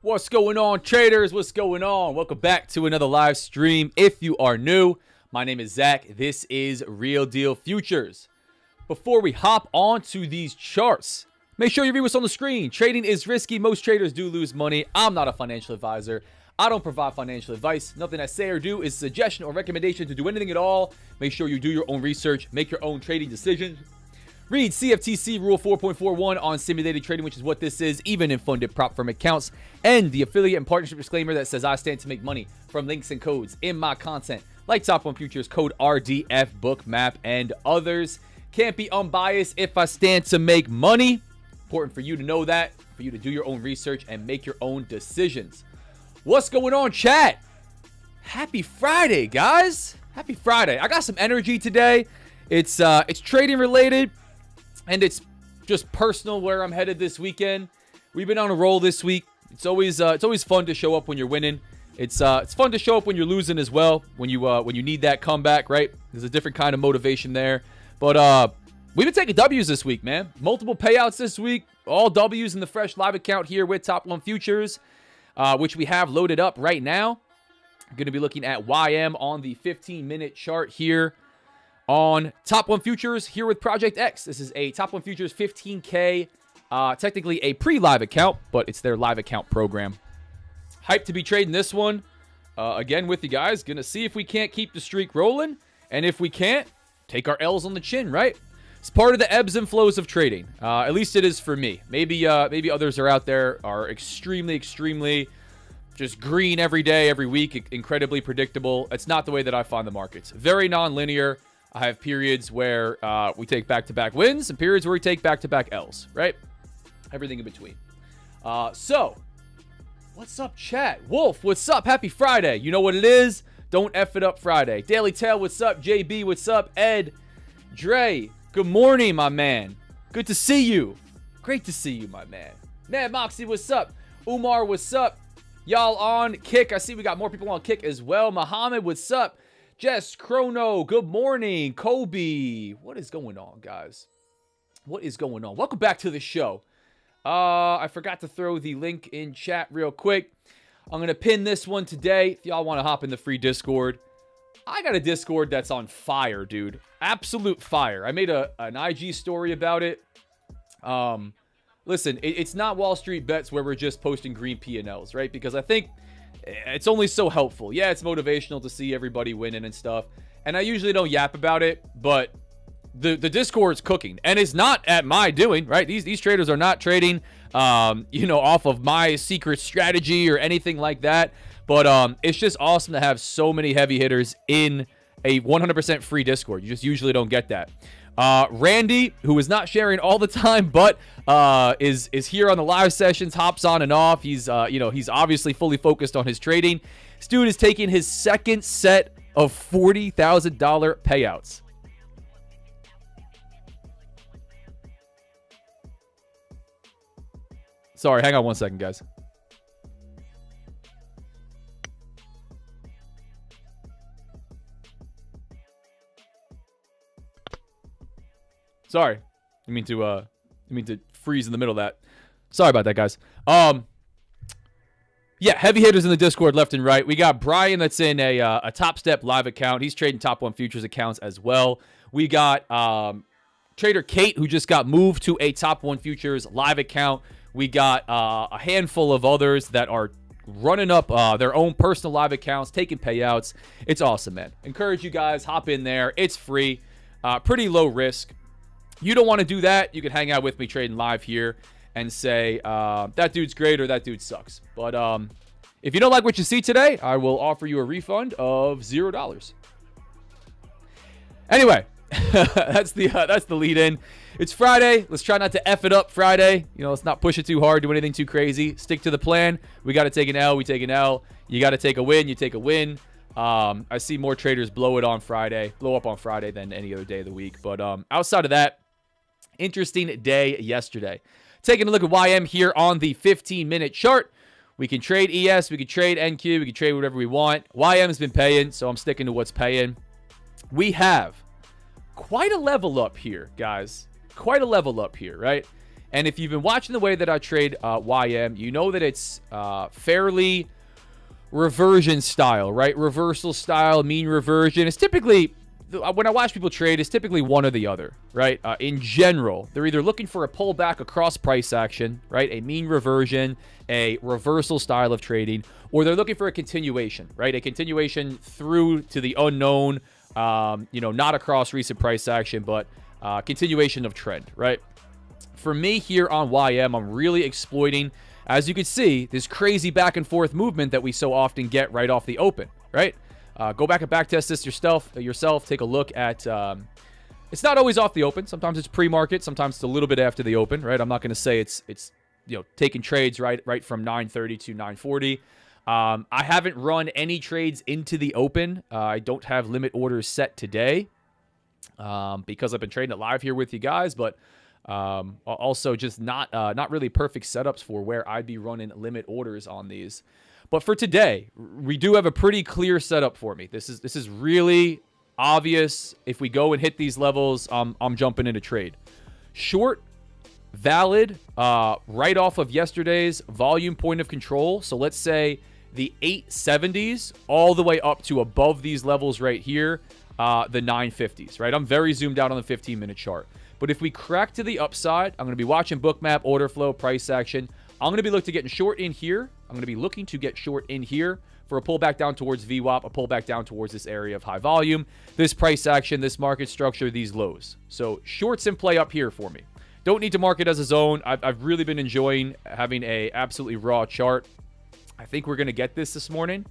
What's going on, traders? What's going on? Welcome back to another live stream. If you are new, my name is Zach. This is Real Deal Futures. Before we hop on to these charts, make sure you read what's on the screen. Trading is risky. Most traders do lose money. I'm not a financial advisor. I don't provide financial advice. Nothing I say or do is a suggestion or recommendation to do anything at all. Make sure you do your own research. Make your own trading decisions. Read CFTC Rule 4.41 on simulated trading, which is what this is, even in funded prop firm accounts, and the affiliate and partnership disclaimer that says I stand to make money from links and codes in my content, like Top 1 Futures, code RDF, Bookmap, and others. Can't be unbiased if I stand to make money. Important for you to know that, for you to do your own research and make your own decisions. What's going on, chat? Happy Friday, guys. Happy Friday. I got some energy today. It's trading related. And it's just personal where I'm headed this weekend. We've been on a roll this week. It's always fun to show up when you're winning. It's fun to show up when you're losing as well. When you need that comeback, right? There's a different kind of motivation there. But we've been taking W's this week, man. Multiple payouts this week. All W's in the fresh live account here with Top 1 Futures, which we have loaded up right now. I'm going to be looking at YM on the 15-minute chart here on Top 1 Futures here with Project X. This is a Top 1 Futures 15K, technically a pre-live account, but it's their live account program. Hyped to be trading this one again with you guys. Gonna see if we can't keep the streak rolling, and if we can't, take our L's on the chin, right? It's part of the ebbs and flows of trading. At least it is for me. Maybe others are out there are extremely just green every day, every week, incredibly predictable. It's not the way that I find the markets. Very non-linear. I have periods where we take back-to-back wins and periods where we take back-to-back L's, right? Everything in between. So, what's up, chat? Wolf, what's up? Happy Friday. You know what it is? Don't F it up Friday. Daily Tail, what's up? JB, what's up? Ed, Dre, good morning, my man. Good to see you. Great to see you, my man. Mad Moxie, what's up? Umar, what's up? Y'all on Kick. I see we got more people on Kick as well. Muhammad, what's up? Jess, Chrono, good morning. Kobe, what is going on, guys? What is going on? Welcome back to the show. I forgot to throw the link in chat real quick. I'm going to pin this one today. If y'all want to hop in the free Discord. I got a Discord that's on fire, dude. Absolute fire. I made an IG story about it. Listen, it's not Wall Street Bets where we're just posting green P&Ls, right? Because I think it's only so helpful. Yeah, it's motivational to see everybody winning and stuff. And I usually don't yap about it, but the Discord's cooking. And it's not at my doing, right? These traders are not trading, off of my secret strategy or anything like that. But it's just awesome to have so many heavy hitters in a 100% free Discord. You just usually don't get that. Randy, who is not sharing all the time, but is here on the live sessions, hops on and off. He's he's obviously fully focused on his trading. This dude is taking his second set of $40,000 payouts. Sorry, hang on one second, guys. Sorry. You mean to freeze in the middle of that. Sorry about that, guys. Yeah, heavy hitters in the Discord left and right. We got Brian that's in a Top Step live account. He's trading Top 1 Futures accounts as well. We got Trader Kate, who just got moved to a Top 1 Futures live account. We got a handful of others that are running up their own personal live accounts, taking payouts. It's awesome, man. Encourage you guys, hop in there. It's free. Pretty low risk. You don't want to do that, you can hang out with me trading live here and say, that dude's great or that dude sucks. But if you don't like what you see today, I will offer you a refund of $0. Anyway, that's the lead in. It's Friday. Let's try not to F it up Friday. Let's not push it too hard, do anything too crazy. Stick to the plan. We got to take an L, we take an L. You got to take a win, you take a win. I see more traders blow up on Friday than any other day of the week. But outside of that, interesting day yesterday. Taking a look at YM here on the 15-minute chart. We can trade ES, we can trade NQ, we can trade whatever we want. YM has been paying, so I'm sticking to what's paying. We have quite a level up here, guys. Quite a level up here, right? And if you've been watching the way that I trade YM, you know that it's fairly reversion style, right? Reversal style, mean reversion. It's typically, when I watch people trade, it's typically one or the other, right? In general, they're either looking for a pullback across price action, right? A mean reversion, a reversal style of trading, or they're looking for a continuation, right? A continuation through to the unknown, not across recent price action, but continuation of trend, right? For me here on YM, I'm really exploiting, as you can see, this crazy back and forth movement that we so often get right off the open, right? Go back and backtest this yourself. Take a look at, it's not always off the open. Sometimes it's pre-market. Sometimes it's a little bit after the open, right? I'm not going to say it's taking trades right from 9:30 to 9:40. I haven't run any trades into the open. I don't have limit orders set today because I've been trading it live here with you guys, but also just not really perfect setups for where I'd be running limit orders on these. But for today, we do have a pretty clear setup for me. This is really obvious. If we go and hit these levels, I'm jumping into trade. Short, valid, right off of yesterday's volume point of control. So let's say the 870s all the way up to above these levels right here, the 950s, right? I'm very zoomed out on the 15-minute chart. But if we crack to the upside, I'm going to be watching bookmap, order flow, price action. I'm going to be looking to get short in here. I'm going to be looking to get short in here for a pullback down towards VWAP, a pullback down towards this area of high volume, this price action, this market structure, these lows. So shorts in play up here for me. Don't need to mark it as a zone. I've really been enjoying having a absolutely raw chart. I think we're going to get this morning.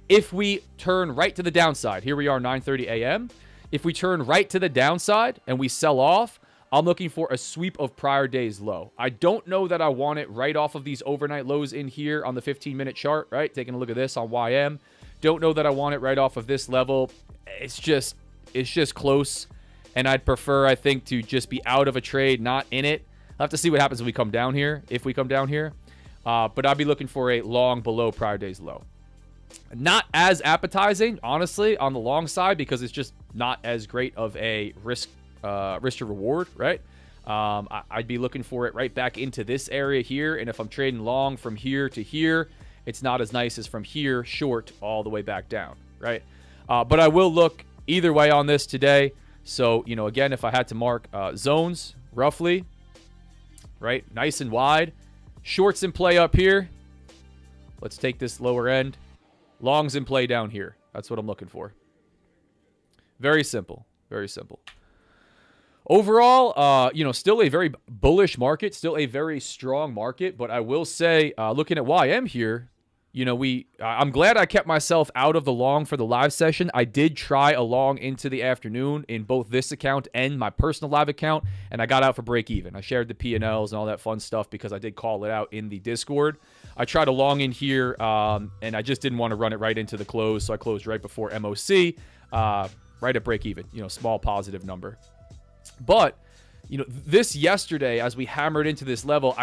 If we turn right to the downside, here we are 9:30 a.m. If we turn right to the downside and we sell off, I'm looking for a sweep of prior day's low. I don't know that I want it right off of these overnight lows in here on the 15-minute chart, right? Taking a look at this on YM. Don't know that I want it right off of this level. It's just close. And I'd prefer, I think, to just be out of a trade, not in it. I'll have to see what happens when we come down here, if we come down here. But I'll be looking for a long below prior day's low. Not as appetizing, honestly, on the long side, because it's just not as great of a risk to reward, right? I'd be looking for it right back into this area here. And if I'm trading long from here to here, it's not as nice as from here short all the way back down, right? But I will look either way on this today. So, again, if I had to mark zones roughly, right, nice and wide, shorts in play up here. Let's take this lower end. Longs in play down here. That's what I'm looking for. Very simple. Very simple. Overall, still a very bullish market, still a very strong market. But I will say, looking at YM here, I'm glad I kept myself out of the long for the live session. I did try a long into the afternoon in both this account and my personal live account, and I got out for break even. I shared the P&Ls and all that fun stuff because I did call it out in the Discord. I tried a long in here, and I just didn't want to run it right into the close, so I closed right before MOC, right at break even, small positive number. But, this yesterday, as we hammered into this level,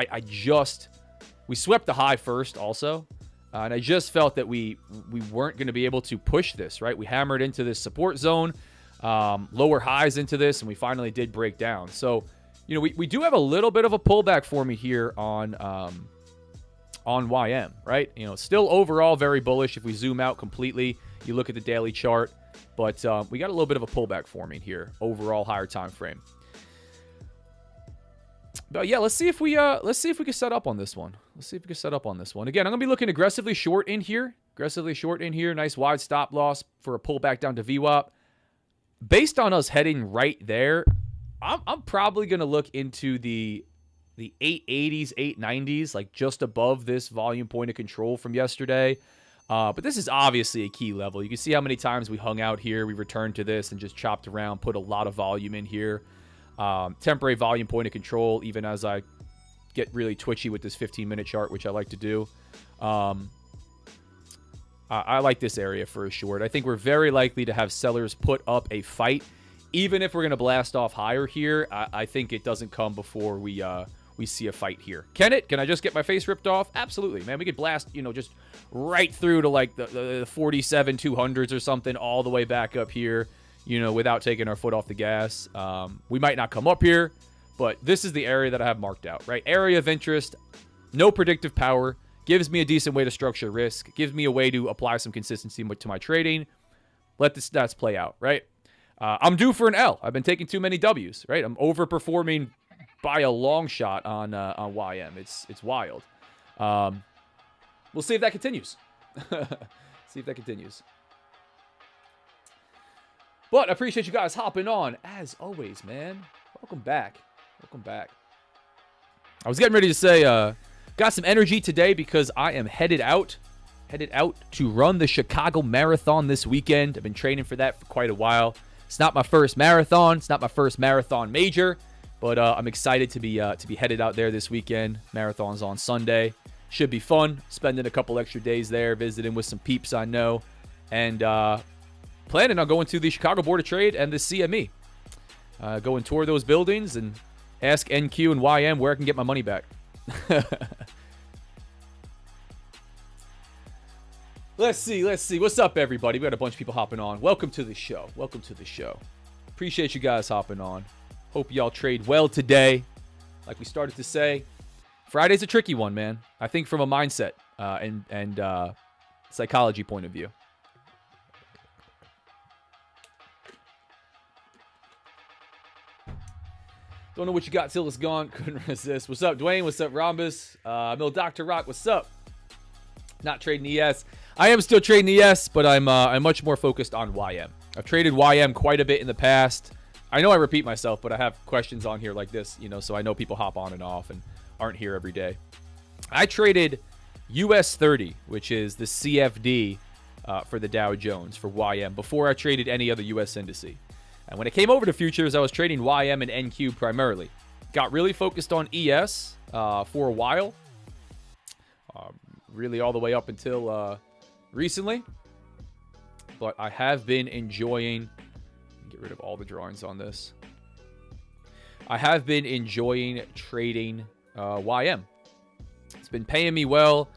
we swept the high first also. And I just felt that we weren't going to be able to push this, right? We hammered into this support zone, lower highs into this, and we finally did break down. So, we do have a little bit of a pullback for me here on YM, right? Still overall very bullish if we zoom out completely. You look at the daily chart, but we got a little bit of a pullback forming here, overall higher time frame. But yeah, let's see if we can set up on this one. Again, I'm gonna be looking aggressively short in here. Nice wide stop loss for a pullback down to VWAP. Based on us heading right there, I'm probably gonna look into the 880s, 890s, like just above this volume point of control from yesterday. But this is obviously a key level. You can see how many times we hung out here. We returned to this and just chopped around, put a lot of volume in here. Temporary volume point of control, even as I get really twitchy with this 15-minute chart, which I like to do. I like this area for a short. I think we're very likely to have sellers put up a fight. Even if we're going to blast off higher here, I think it doesn't come before we see a fight here. Can it? Can I just get my face ripped off? Absolutely, man. We could blast, just right through to like the 47 200s or something, all the way back up here, without taking our foot off the gas. We might not come up here, But this is the area that I have marked out, right? Area of interest, no predictive power, gives me a decent way to structure risk, gives me a way to apply some consistency to my trading. Let the stats play out, right? I'm due for an L. I've been taking too many W's, right? I'm overperforming by a long shot on YM. It's wild. We'll see if that continues. See if that continues. But I appreciate you guys hopping on as always, man. Welcome back. Welcome back. I was getting ready to say, got some energy today because I am headed out to run the Chicago Marathon this weekend. I've been training for that for quite a while. It's not my first marathon. It's not my first marathon major, but I'm excited to be headed out there this weekend. Marathon's on Sunday. Should be fun. Spending a couple extra days there, visiting with some peeps I know, and planning on going to the Chicago Board of Trade and the CME. Go and tour those buildings and ask NQ and YM where I can get my money back. Let's see. What's up, everybody? We got a bunch of people hopping on. Welcome to the show. Appreciate you guys hopping on. Hope y'all trade well today. Like we started to say, Friday's a tricky one, man. I think from a mindset and psychology point of view. Don't know what you got till it's gone. Couldn't resist. What's up, Dwayne? What's up, Rhombus? Mill Dr. Rock, what's up? Not trading ES. I am still trading ES, but I'm much more focused on YM. I've traded YM quite a bit in the past. I know I repeat myself, but I have questions on here like this, so I know people hop on and off and aren't here every day. I traded US 30, which is the CFD for the Dow Jones for YM before I traded any other US indice. And when it came over to futures, I was trading YM and NQ primarily. Got really focused on ES for a while. Really all the way up until recently. But I have been enjoying... Get rid of all the drawings on this. I have been enjoying trading YM. It's been paying me well.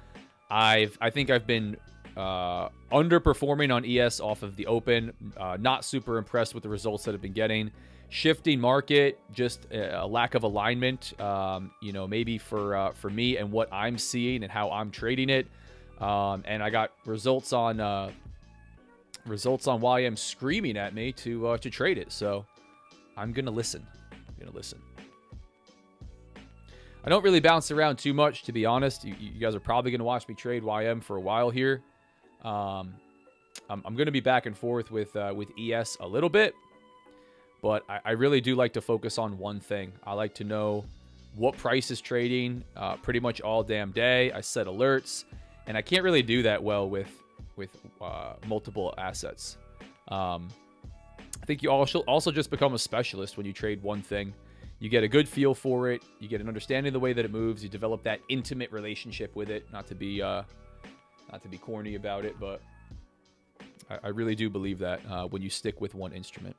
I think I've been underperforming on ES off of the open. Not super impressed with the results that I've been getting. Shifting market, just a lack of alignment, maybe for me and what I'm seeing and how I'm trading it. And I got results on YM screaming at me to trade it. So I'm gonna listen. I don't really bounce around too much, to be honest. You guys are probably gonna watch me trade YM for a while here. I'm gonna be back and forth with ES a little bit. But I really do like to focus on one thing. I like to know what price is trading pretty much all damn day. I set alerts, and I can't really do that well with multiple assets. I think you also just become a specialist when you trade one thing. You get a good feel for it. You get an understanding of the way that it moves. You develop that intimate relationship with it. Not to be corny about it, but I really do believe that when you stick with one instrument.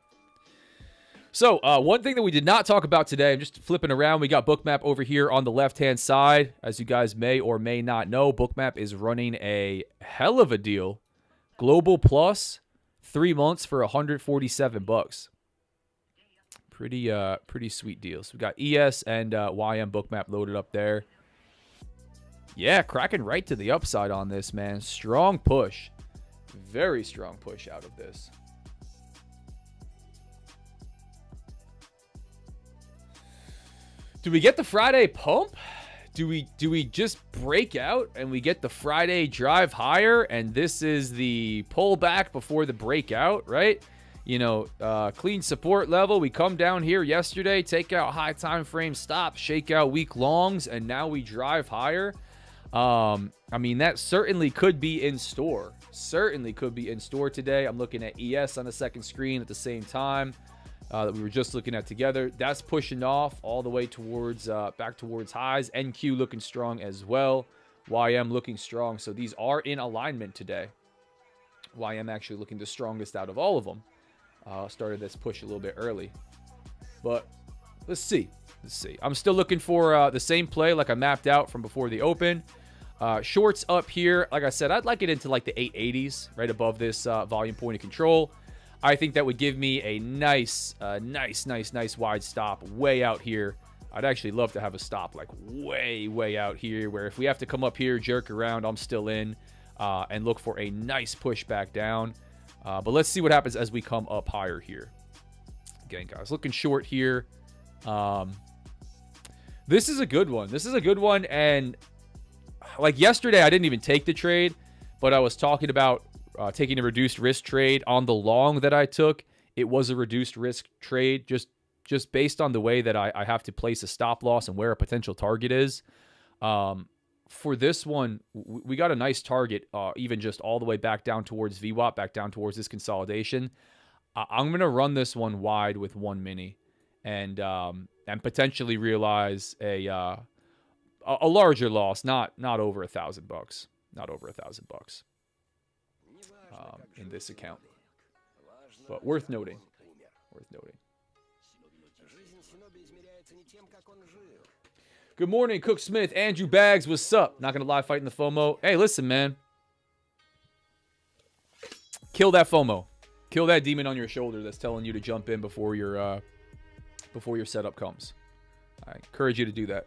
So, one thing that we did not talk about today, I'm just flipping around. We got Bookmap over here on the left-hand side. As you guys may or may not know, Bookmap is running a hell of a deal. Global Plus, 3 months for $147. Pretty sweet deals. We got ES and YM Bookmap loaded up there. Yeah, cracking right to the upside on this, man. Strong push. Very strong push out of this. Do we get the Friday pump? Do we just break out and we get the Friday drive higher and this is the pullback before the breakout, right? Clean support level. We come down here yesterday, take out high time frame stops, shake out weak longs, and now we drive higher. That certainly could be in store. Today. I'm looking at ES on the second screen at the same time. That we were just looking at together. That's pushing off all the way towards back towards highs. NQ looking strong as well. YM looking strong. So these are in alignment today. YM actually looking the strongest out of all of them. Started this push a little bit early. But let's see. I'm still looking for the same play like I mapped out from before the open. Shorts up here. Like I said, I'd like it into like the 880s, right above this volume point of control. I think that would give me a nice wide stop way out here I'd actually love to have a stop like way out here, where if we have to come up here, jerk around, I'm still in, and look for a nice push back down. But let's see what happens as we come up higher here. Again, guys, looking short here. This is a good one. This is a good one. And like yesterday, I didn't even take the trade, but I was talking about taking a reduced risk trade on the long that I took. It was a reduced risk trade, just based on the way that I have to place a stop loss and where a potential target is. For this one, we got a nice target, even just all the way back down towards VWAP, back down towards this consolidation. I'm going to run this one wide with 1 mini and potentially realize a larger loss, not over $1,000, not over $1,000 in this account. But worth noting. Good morning, Cook Smith. Andrew Baggs, what's up? Not going to lie, fighting the FOMO. Hey, listen, man. Kill that FOMO. Kill that demon on your shoulder that's telling you to jump in before your setup comes. I encourage you to do that.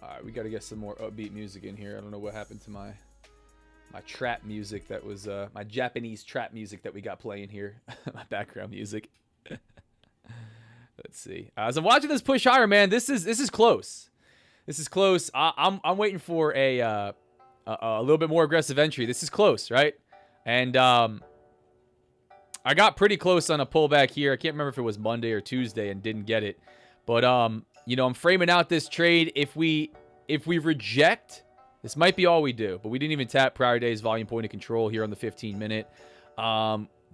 All right, we got to get some more upbeat music in here. I don't know what happened to my trap music that was my Japanese trap music that we got playing here. My background music. Let's see. As I'm watching this push higher, man, this is close. This is close. I'm waiting for a little bit more aggressive entry. This is close, right? And I got pretty close on a pullback here. I can't remember if it was Monday or Tuesday and didn't get it. But you know, I'm framing out this trade. If we reject, this might be all we do. But we didn't even tap prior day's volume point of control here on the 15-minute.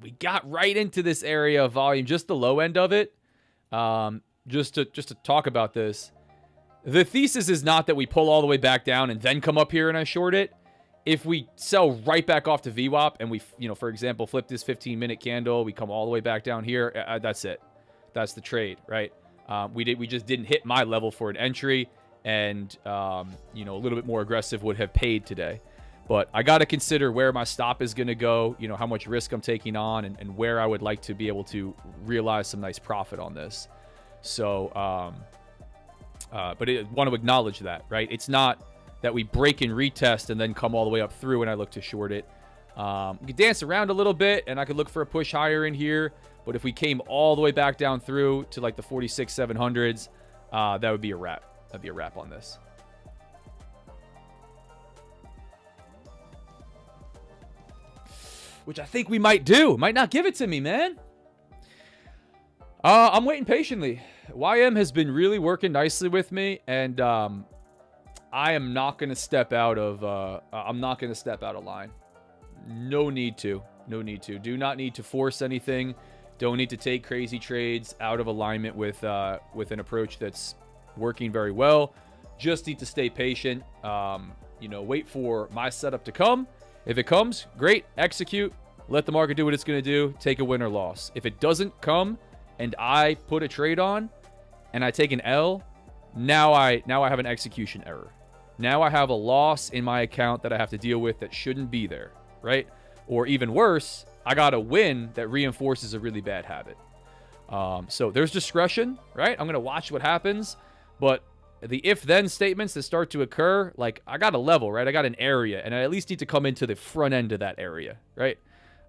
We got right into this area of volume, just the low end of it. Just to talk about this, the thesis is not that we pull all the way back down and then come up here and I short it. If we sell right back off to VWAP and we, you know, for example, flip this 15-minute candle, we come all the way back down here. That's it. That's the trade, right? We just didn't hit my level for an entry, and you know, a little bit more aggressive would have paid today. But I got to consider where my stop is going to go, you know, how much risk I'm taking on, and where I would like to be able to realize some nice profit on this. So, but I want to acknowledge that, right? It's not that we break and retest and then come all the way up through and I look to short it. We could dance around a little bit and I could look for a push higher in here. But if we came all the way back down through to like the 46,700s, that would be a wrap. That'd be a wrap on this. Which I think we might do. Might not give it to me, man. I'm waiting patiently. YM has been really working nicely with me, and I am not going to step out of. I'm not going to step out of line. No need to. No need to. Do not need to force anything. Don't need to take crazy trades out of alignment with an approach that's working very well. Just need to stay patient. You know, wait for my setup to come. If it comes, great. Execute. Let the market do what it's going to do. Take a win or loss. If it doesn't come and I put a trade on and I take an L, now I have an execution error. Now I have a loss in my account that I have to deal with that shouldn't be there, right? Or even worse, I got a win that reinforces a really bad habit. So there's discretion, right? I'm going to watch what happens. But the if-then statements that start to occur, like I got a level, right? I got an area, and I at least need to come into the front end of that area, right?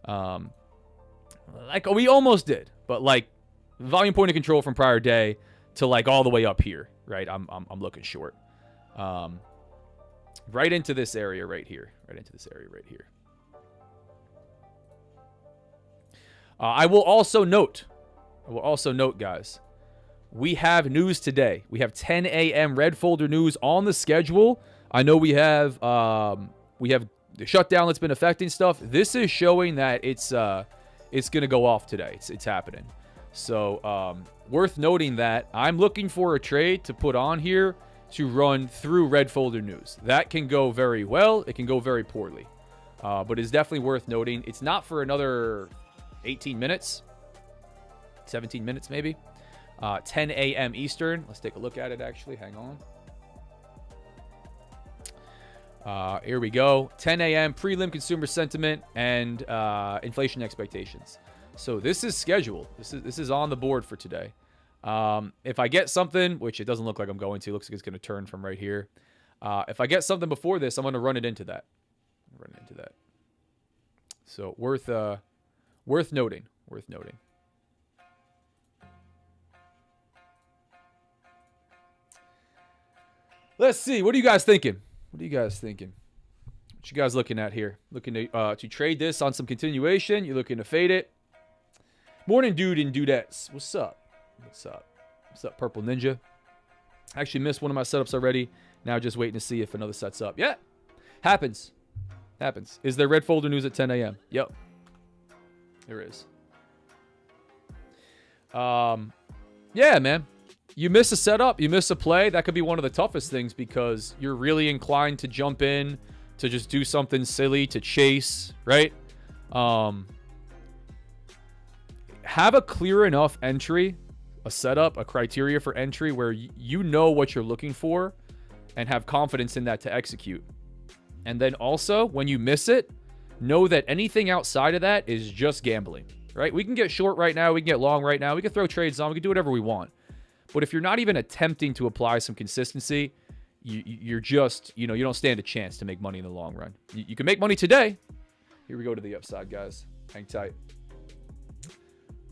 Like we almost did, but like volume point of control from prior day to like all the way up here, right? I'm looking short. Right into this area right here. Right into this area right here. I will also note, guys, we have news today. We have 10 a.m. red folder news on the schedule. I know we have the shutdown that's been affecting stuff. This is showing that it's gonna go off today. It's happening. So worth noting that I'm looking for a trade to put on here to run through red folder news. That can go very well. It can go very poorly. But it's definitely worth noting. It's not for another 18 minutes, 17 minutes maybe. 10 a.m. Eastern. Let's take a look at it, actually. Hang on. Here we go. 10 a.m. prelim consumer sentiment and inflation expectations. So this is scheduled. This is on the board for today. If I get something, which it doesn't look like I'm going to, looks like it's going to turn from right here. If I get something before this, I'm going to run it into that. So worth noting. Let's see. What are you guys thinking? What you guys looking at here? Looking to trade this on some continuation? You looking to fade it? Morning, dude and dudettes. What's up, Purple Ninja? I actually missed one of my setups already. Now just waiting to see if another set's up. Yeah, happens. Is there red folder news at 10 a.m.? Yep, there is. Yeah, man. You miss a setup, you miss a play. That could be one of the toughest things because you're really inclined to jump in, to just do something silly, to chase, right? Have a clear enough entry, a setup, a criteria for entry where you know what you're looking for and have confidence in that to execute. And then also, when you miss it, know that anything outside of that is just gambling, right? We can get short right now. We can get long right now. We can throw trades on. We can do whatever we want. But if you're not even attempting to apply some consistency, you're just, you don't stand a chance to make money in the long run. You can make money today. Here we go to the upside, guys. Hang tight.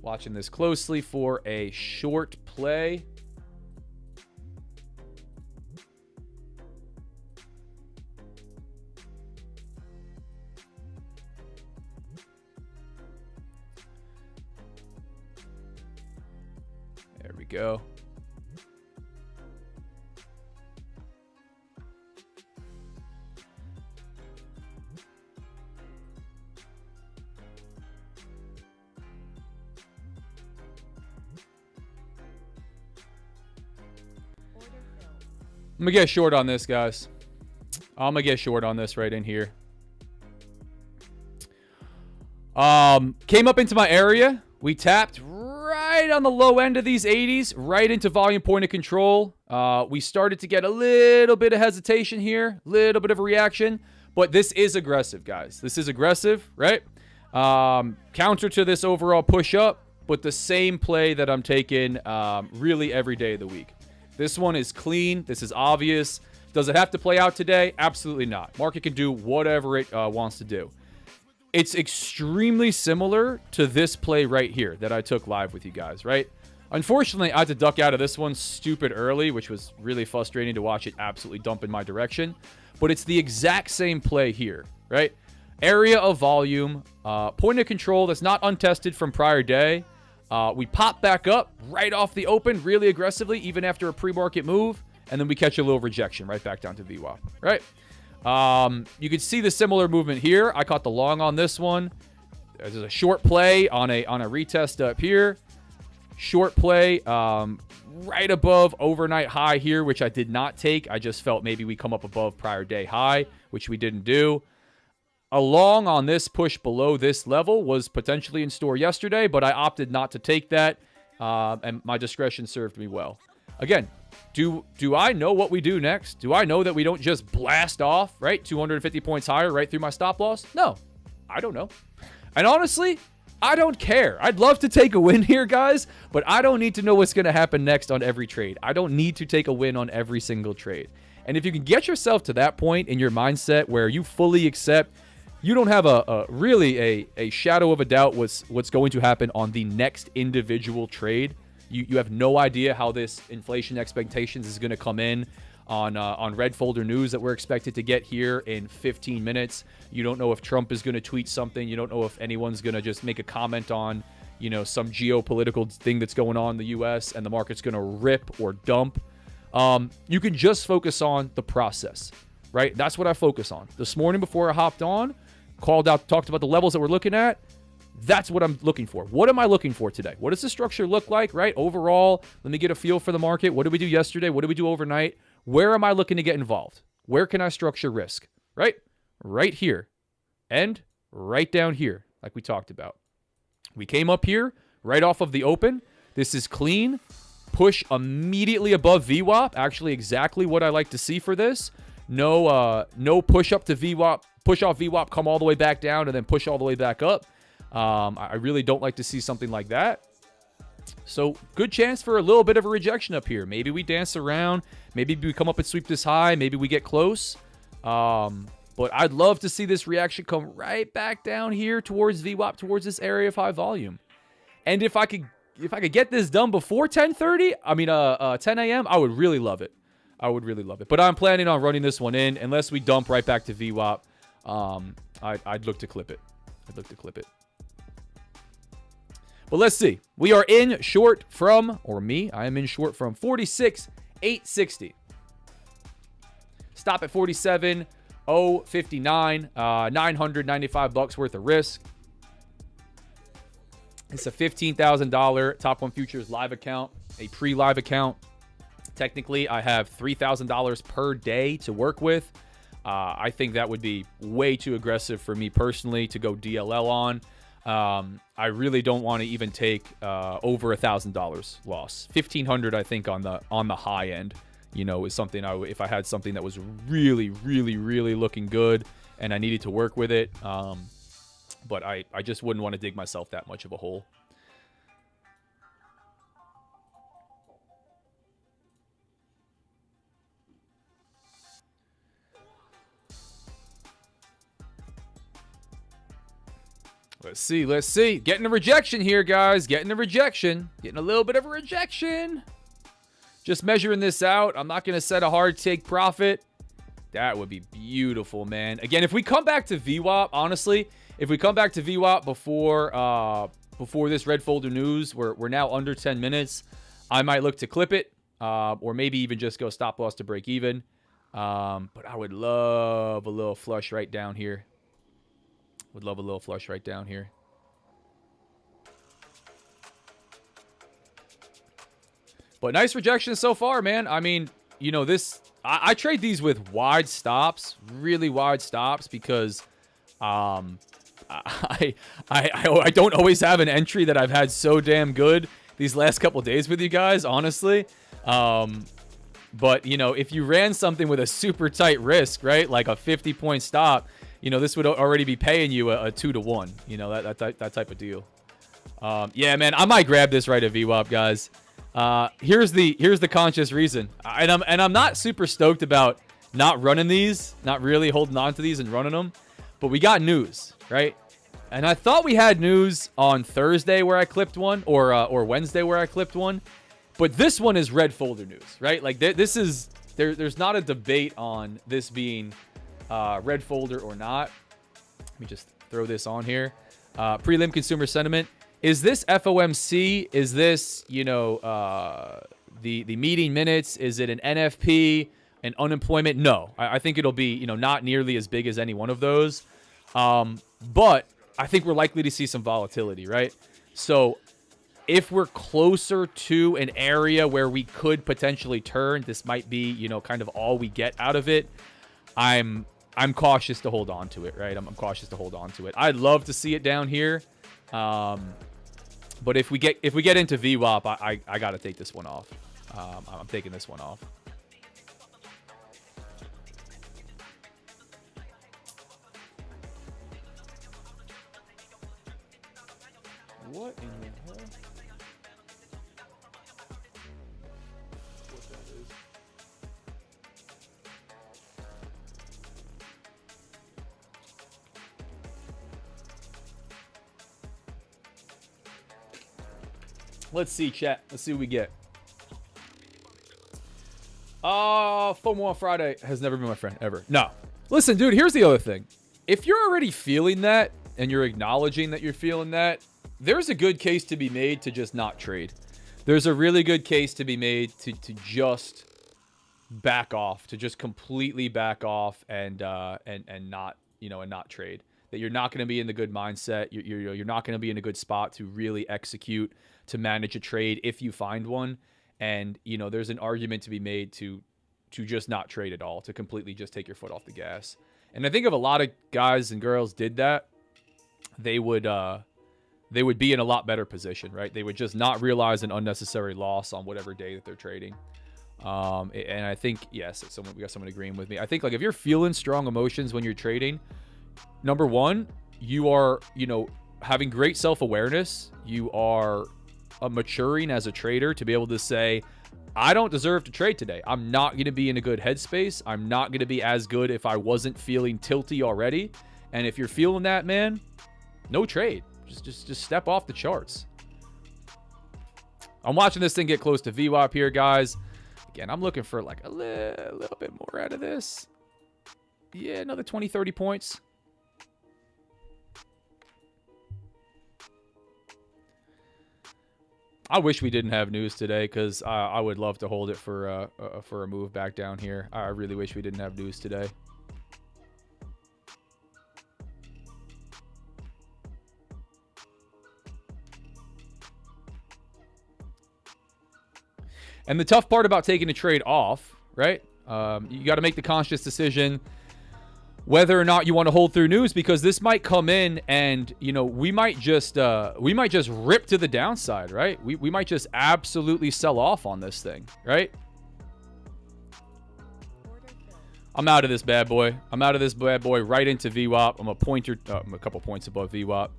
Watching this closely for a short play. There we go. I'm going to get short on this, guys. I'm going to get short on this right in here. Came up into my area. We tapped right on the low end of these 80s, right into volume point of control. We started to get a little bit of hesitation here, a little bit of a reaction. But this is aggressive, guys. This is aggressive, right? Counter to this overall push up, but the same play that I'm taking really every day of the week. This one is clean. This is obvious. Does it have to play out today? Absolutely not. Market can do whatever it wants to do. It's extremely similar to this play right here that I took live with you guys, right? Unfortunately, I had to duck out of this one stupid early, which was really frustrating to watch it absolutely dump in my direction. But it's the exact same play here, right? Area of volume, point of control that's not untested from prior day. We pop back up right off the open really aggressively, even after a pre-market move. And then we catch a little rejection right back down to VWAP, right? You can see the similar movement here. I caught the long on this one. There's a short play on a retest up here. Short play right above overnight high here, which I did not take. I just felt maybe we come up above prior day high, which we didn't do. A long on this push below this level was potentially in store yesterday, but I opted not to take that, and my discretion served me well. Again, do I know what we do next? Do I know that we don't just blast off, right, 250 points higher right through my stop loss? No, I don't know. And honestly, I don't care. I'd love to take a win here, guys, but I don't need to know what's going to happen next on every trade. I don't need to take a win on every single trade. And if you can get yourself to that point in your mindset where you fully accept you don't have really a shadow of a doubt what's going to happen on the next individual trade. You have no idea how this inflation expectations is going to come in on red folder news that we're expected to get here in 15 minutes. You don't know if Trump is going to tweet something. You don't know if anyone's going to just make a comment on, some geopolitical thing that's going on in the U.S. and the market's going to rip or dump. You can just focus on the process, right? That's what I focus on. This morning before I hopped on, talked about the levels that we're looking at. That's what I'm looking for. What am I looking for today? What does the structure look like, right? Overall, let me get a feel for the market. What did we do yesterday? What did we do overnight? Where am I looking to get involved? Where can I structure risk, right? Right here and right down here, like we talked about. We came up here right off of the open. This is clean. Push immediately above VWAP. Actually, exactly what I like to see for this. No push up to VWAP, push off VWAP, come all the way back down, and then push all the way back up. I really don't like to see something like that. So good chance for a little bit of a rejection up here. Maybe we dance around. Maybe we come up and sweep this high. Maybe we get close. But I'd love to see this reaction come right back down here towards VWAP, towards this area of high volume. And if I could get this done before 10 a.m., I would really love it. I would really love it. But I'm planning on running this one in. Unless we dump right back to VWAP, I'd look to clip it. But let's see. We are in short from, I am in short from 46,860. Stop at 47,059. $995 worth of risk. It's a $15,000 Top 1 Futures live account, a pre-live account. Technically, I have $3,000 per day to work with. I think that would be way too aggressive for me personally to go DLL on. I really don't want to even take over $1,000 loss. $1,500, I think, on the high end, is something if I had something that was really, really, really looking good and I needed to work with it. But I just wouldn't want to dig myself that much of a hole. Let's see. Getting a rejection here, guys. Getting a little bit of a rejection. Just measuring this out. I'm not going to set a hard take profit. That would be beautiful, man. Again, if we come back to VWAP, honestly, if we come back to VWAP before this red folder news, we're now under 10 minutes. I might look to clip it, or maybe even just go stop loss to break even. But I would love a little flush right down here. But nice rejection so far, man. I mean, I trade these with wide stops, really wide stops, because I don't always have an entry that I've had so damn good these last couple days with you guys, honestly. But if you ran something with a super tight risk, right, like a 50-point stop, this would already be paying you a 2-to-1. That type of deal. Yeah, man, I might grab this right at VWAP, guys. Here's the conscious reason, and I'm not super stoked about not running these, not really holding on to these and running them, but we got news, right? And I thought we had news on Thursday where I clipped one, or Wednesday where I clipped one, but this one is red folder news, right? Like there's not a debate on this being red folder or not. Let me just throw this on here. Prelim consumer sentiment. Is this FOMC? Is this, the meeting minutes? Is it an NFP, an unemployment? No, I think it'll be, not nearly as big as any one of those. But I think we're likely to see some volatility, right? So if we're closer to an area where we could potentially turn, this might be, kind of all we get out of it. I'm cautious to hold on to it, right? I'm cautious to hold on to it. I'd love to see it down here. But if we get into VWAP, I got to take this one off. I'm taking this one off. What in the hell? What that is? Let's see, chat. Let's see what we get. FOMO on Friday has never been my friend, ever. No. Listen, dude, here's the other thing. If you're already feeling that and you're acknowledging that you're feeling that, there's a good case to be made to just not trade. There's a really good case to be made to just back off, to just completely back off and not, and not trade. That you're not going to be in the good mindset. You're not going to be in a good spot to really execute, to manage a trade if you find one. And, there's an argument to be made to just not trade at all, to completely just take your foot off the gas. And I think if a lot of guys and girls did that, they would they would be in a lot better position, right? They would just not realize an unnecessary loss on whatever day that they're trading. And I think, yes, we got someone agreeing with me. I think, like, if you're feeling strong emotions when you're trading, number one, you are, having great self-awareness. You are maturing as a trader to be able to say, I don't deserve to trade today. I'm not going to be in a good headspace. I'm not going to be as good if I wasn't feeling tilty already. And if you're feeling that, man, no trade. Just step off the charts. I'm watching this thing get close to VWAP here, guys. Again, I'm looking for like a little bit more out of this. Yeah, another 20, 30 points. I wish we didn't have news today, because I would love to hold it for a move back down here. I really wish we didn't have news today. And the tough part about taking a trade off, right? You got to make the conscious decision whether or not you want to hold through news, because this might come in and, we might just rip to the downside, right? We might just absolutely sell off on this thing, right? I'm out of this bad boy. Right into VWAP. I'm a couple points above VWAP.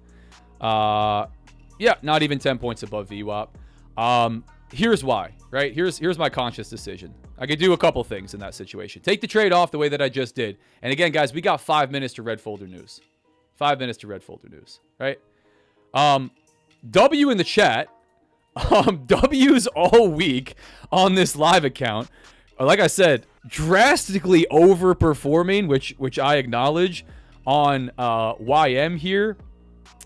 Yeah, not even 10 points above VWAP. Here's why, right? Here's my conscious decision. I could do a couple things in that situation. Take the trade off the way that I just did. And again, guys, we got 5 minutes to red folder news. 5 minutes to red folder news, right? W in the chat. W's all week on this live account. Like I said, drastically overperforming, which I acknowledge on YM here.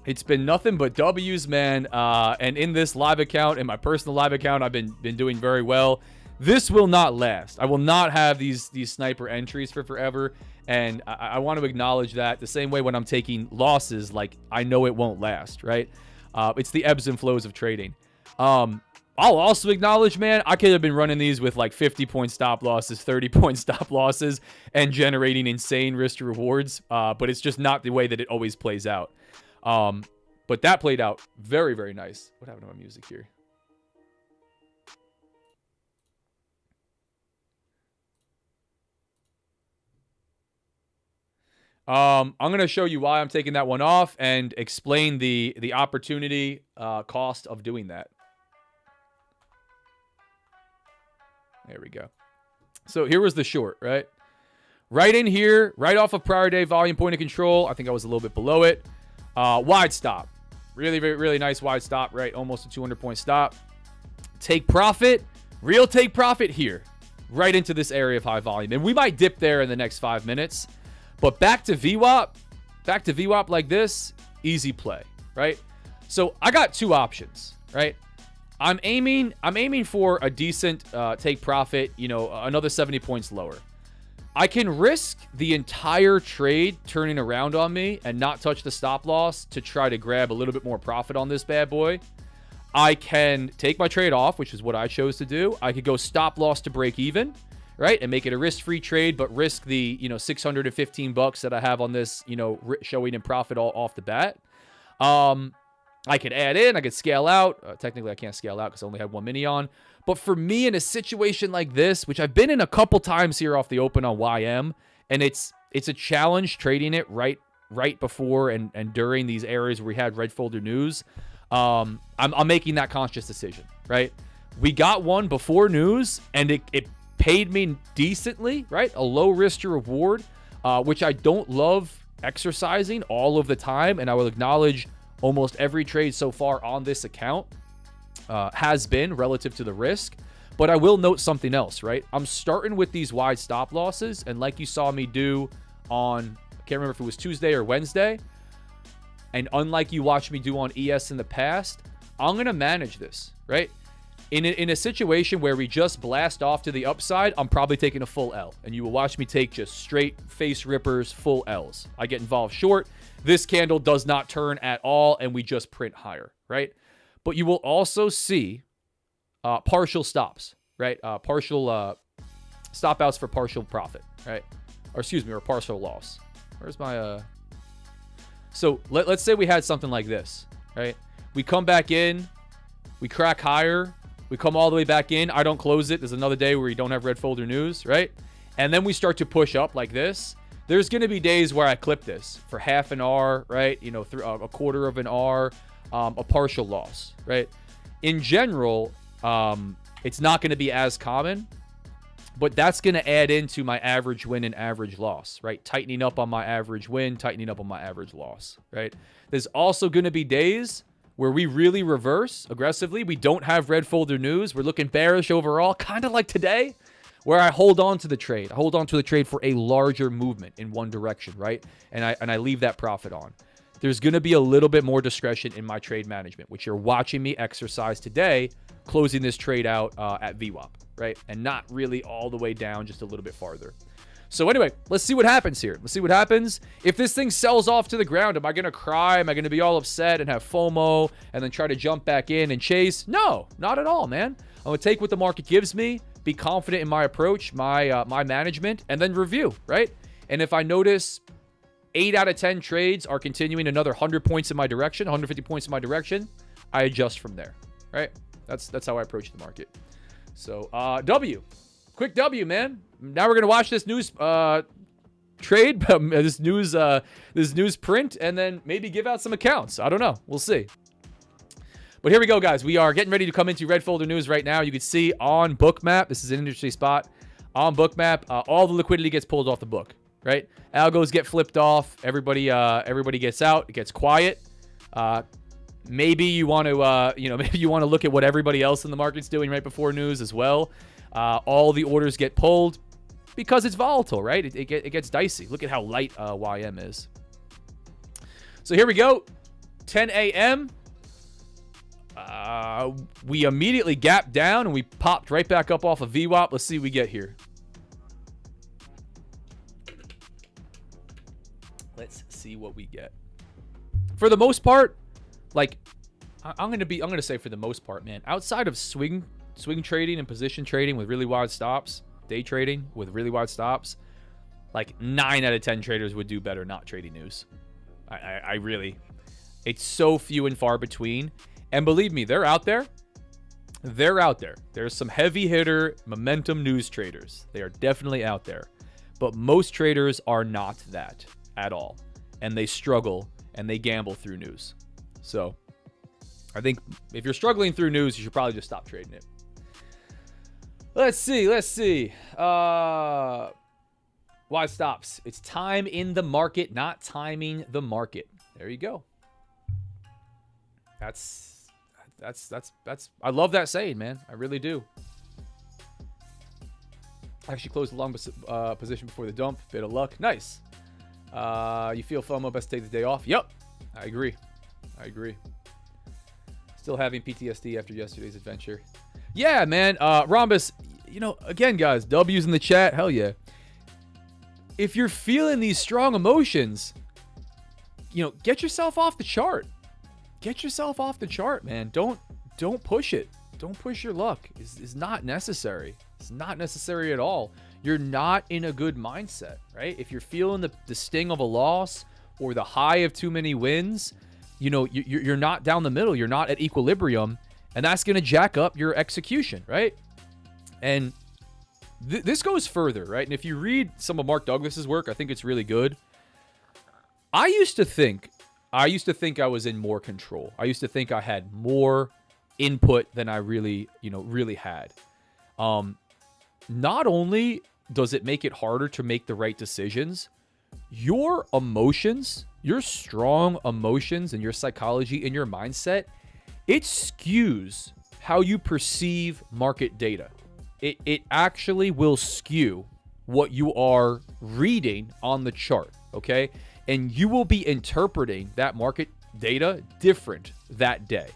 It's been nothing but W's, man. And in this live account, in my personal live account, I've been doing very well. This will not last. I will not have these sniper entries for forever. And I want to acknowledge that the same way when I'm taking losses, like, I know it won't last, right? It's the ebbs and flows of trading. I'll also acknowledge, man, I could have been running these with like 50-point stop losses, 30-point stop losses, and generating insane risk to rewards. But it's just not the way that it always plays out. But that played out very, very nice. What happened to my music here? I'm going to show you why I'm taking that one off and explain the opportunity cost of doing that. There we go. So here was the short, right? Right in here, right off of prior day volume point of control. I think I was a little bit below it. Wide stop. Really, really nice wide stop, right? Almost a 200-point stop. Take profit. Real take profit here. Right into this area of high volume. And we might dip there in the next 5 minutes. But back to VWAP like this, easy play, right? So I got two options, right? I'm aiming for a decent take profit, another 70 points lower. I can risk the entire trade turning around on me and not touch the stop loss to try to grab a little bit more profit on this bad boy. I can take my trade off, which is what I chose to do. I could go stop loss to break even, right? And make it a risk-free trade, but risk the, $615 that I have on this, showing in profit all off the bat. I could add in, I could scale out. Technically, I can't scale out because I only have one mini on. But for me, in a situation like this, which I've been in a couple times here off the open on YM, and it's a challenge trading it right before and during these areas where we had red folder news. I'm making that conscious decision, right? We got one before news, and it paid me decently, right? A low risk to reward, which I don't love exercising all of the time, and I will acknowledge almost every trade so far on this account has been relative to the risk. But I will note something else, right? I'm starting with these wide stop losses, and like you saw me do on, I can't remember if it was Tuesday or Wednesday, and unlike you watched me do on ES in the past, I'm going to manage this, right? In a situation where we just blast off to the upside, I'm probably taking a full L, and you will watch me take just straight face rippers, full L's. I get involved short. This candle does not turn at all, and we just print higher, right? But you will also see partial stops, right? Partial stop outs for partial profit, right? Or excuse me, or partial loss. Where's my... So let's say we had something like this, right? We come back in. We crack higher. We come all the way back in. I don't close it. There's another day where you don't have red folder news, right? And then we start to push up like this. There's going to be days where I clip this for half an R, right? You know, through a quarter of an R, a partial loss, right? In general, it's not going to be as common, but that's going to add into my average win and average loss, right? Tightening up on my average win, tightening up on my average loss, right? There's also going to be days where we really reverse aggressively. We don't have red folder news. We're looking bearish overall, kind of like today, where I hold on to the trade. I hold on to the trade for a larger movement in one direction, right? And I leave that profit on. There's going to be a little bit more discretion in my trade management, which you're watching me exercise today, closing this trade out at VWAP, right? And not really all the way down, just a little bit farther. So anyway, let's see what happens here. Let's see what happens. If this thing sells off to the ground, am I going to cry? Am I going to be all upset and have FOMO and then try to jump back in and chase? No, not at all, man. I'm going to take what the market gives me, be confident in my approach, my management, and then review, right? And if I notice 8 out of 10 trades are continuing another 100 points in my direction, 150 points in my direction, I adjust from there, right? That's how I approach the market. So, W. Quick W, man. Now we're going to watch this news trade, this news print, and then maybe give out some accounts. I don't know. We'll see. But here we go, guys. We are getting ready to come into red folder news right now. You can see on Bookmap, this is an industry spot. On Bookmap, all the liquidity gets pulled off the book, right? Algos get flipped off. Everybody gets out. It gets quiet. Maybe you want to, maybe you want to look at what everybody else in the market's doing right before news as well. All the orders get pulled because it's volatile, right? It gets dicey. Look at how light YM is. So here we go. 10 a.m. We immediately gapped down and we popped right back up off of VWAP. Let's see what we get here. Let's see what we get. For the most part, like I'm gonna say for the most part, man, outside of swing trading and position trading with really wide stops, day trading with really wide stops, like 9 out of 10 traders would do better not trading news. I really, it's so few and far between. And believe me, they're out there. They're out there. There's some heavy hitter momentum news traders. They are definitely out there. But most traders are not that at all. And they struggle and they gamble through news. So I think if you're struggling through news, you should probably just stop trading it. Let's see. Why stops? It's time in the market, not timing the market. There you go. That's I love that saying, man. I really do. I actually closed the long position before the dump. Bit of luck. Nice. You feel FOMO, best take the day off? Yep. I agree. Still having PTSD after yesterday's adventure. Yeah, man. Rhombus, again, guys, W's in the chat. Hell yeah. If you're feeling these strong emotions, get yourself off the chart. Get yourself off the chart, man. Don't push it. Don't push your luck. It's not necessary. It's not necessary at all. You're not in a good mindset, right? If you're feeling the sting of a loss or the high of too many wins, you're not down the middle. You're not at equilibrium, and that's going to jack up your execution, right? And this goes further, right? And if you read some of Mark Douglas's work, I think it's really good. I used to think I was in more control. I used to think I had more input than I really had. Not only does it make it harder to make the right decisions, your emotions, your strong emotions and your psychology and your mindset, it skews how you perceive market data. It actually will skew what you are reading on the chart, okay? And you will be interpreting that market data different that day.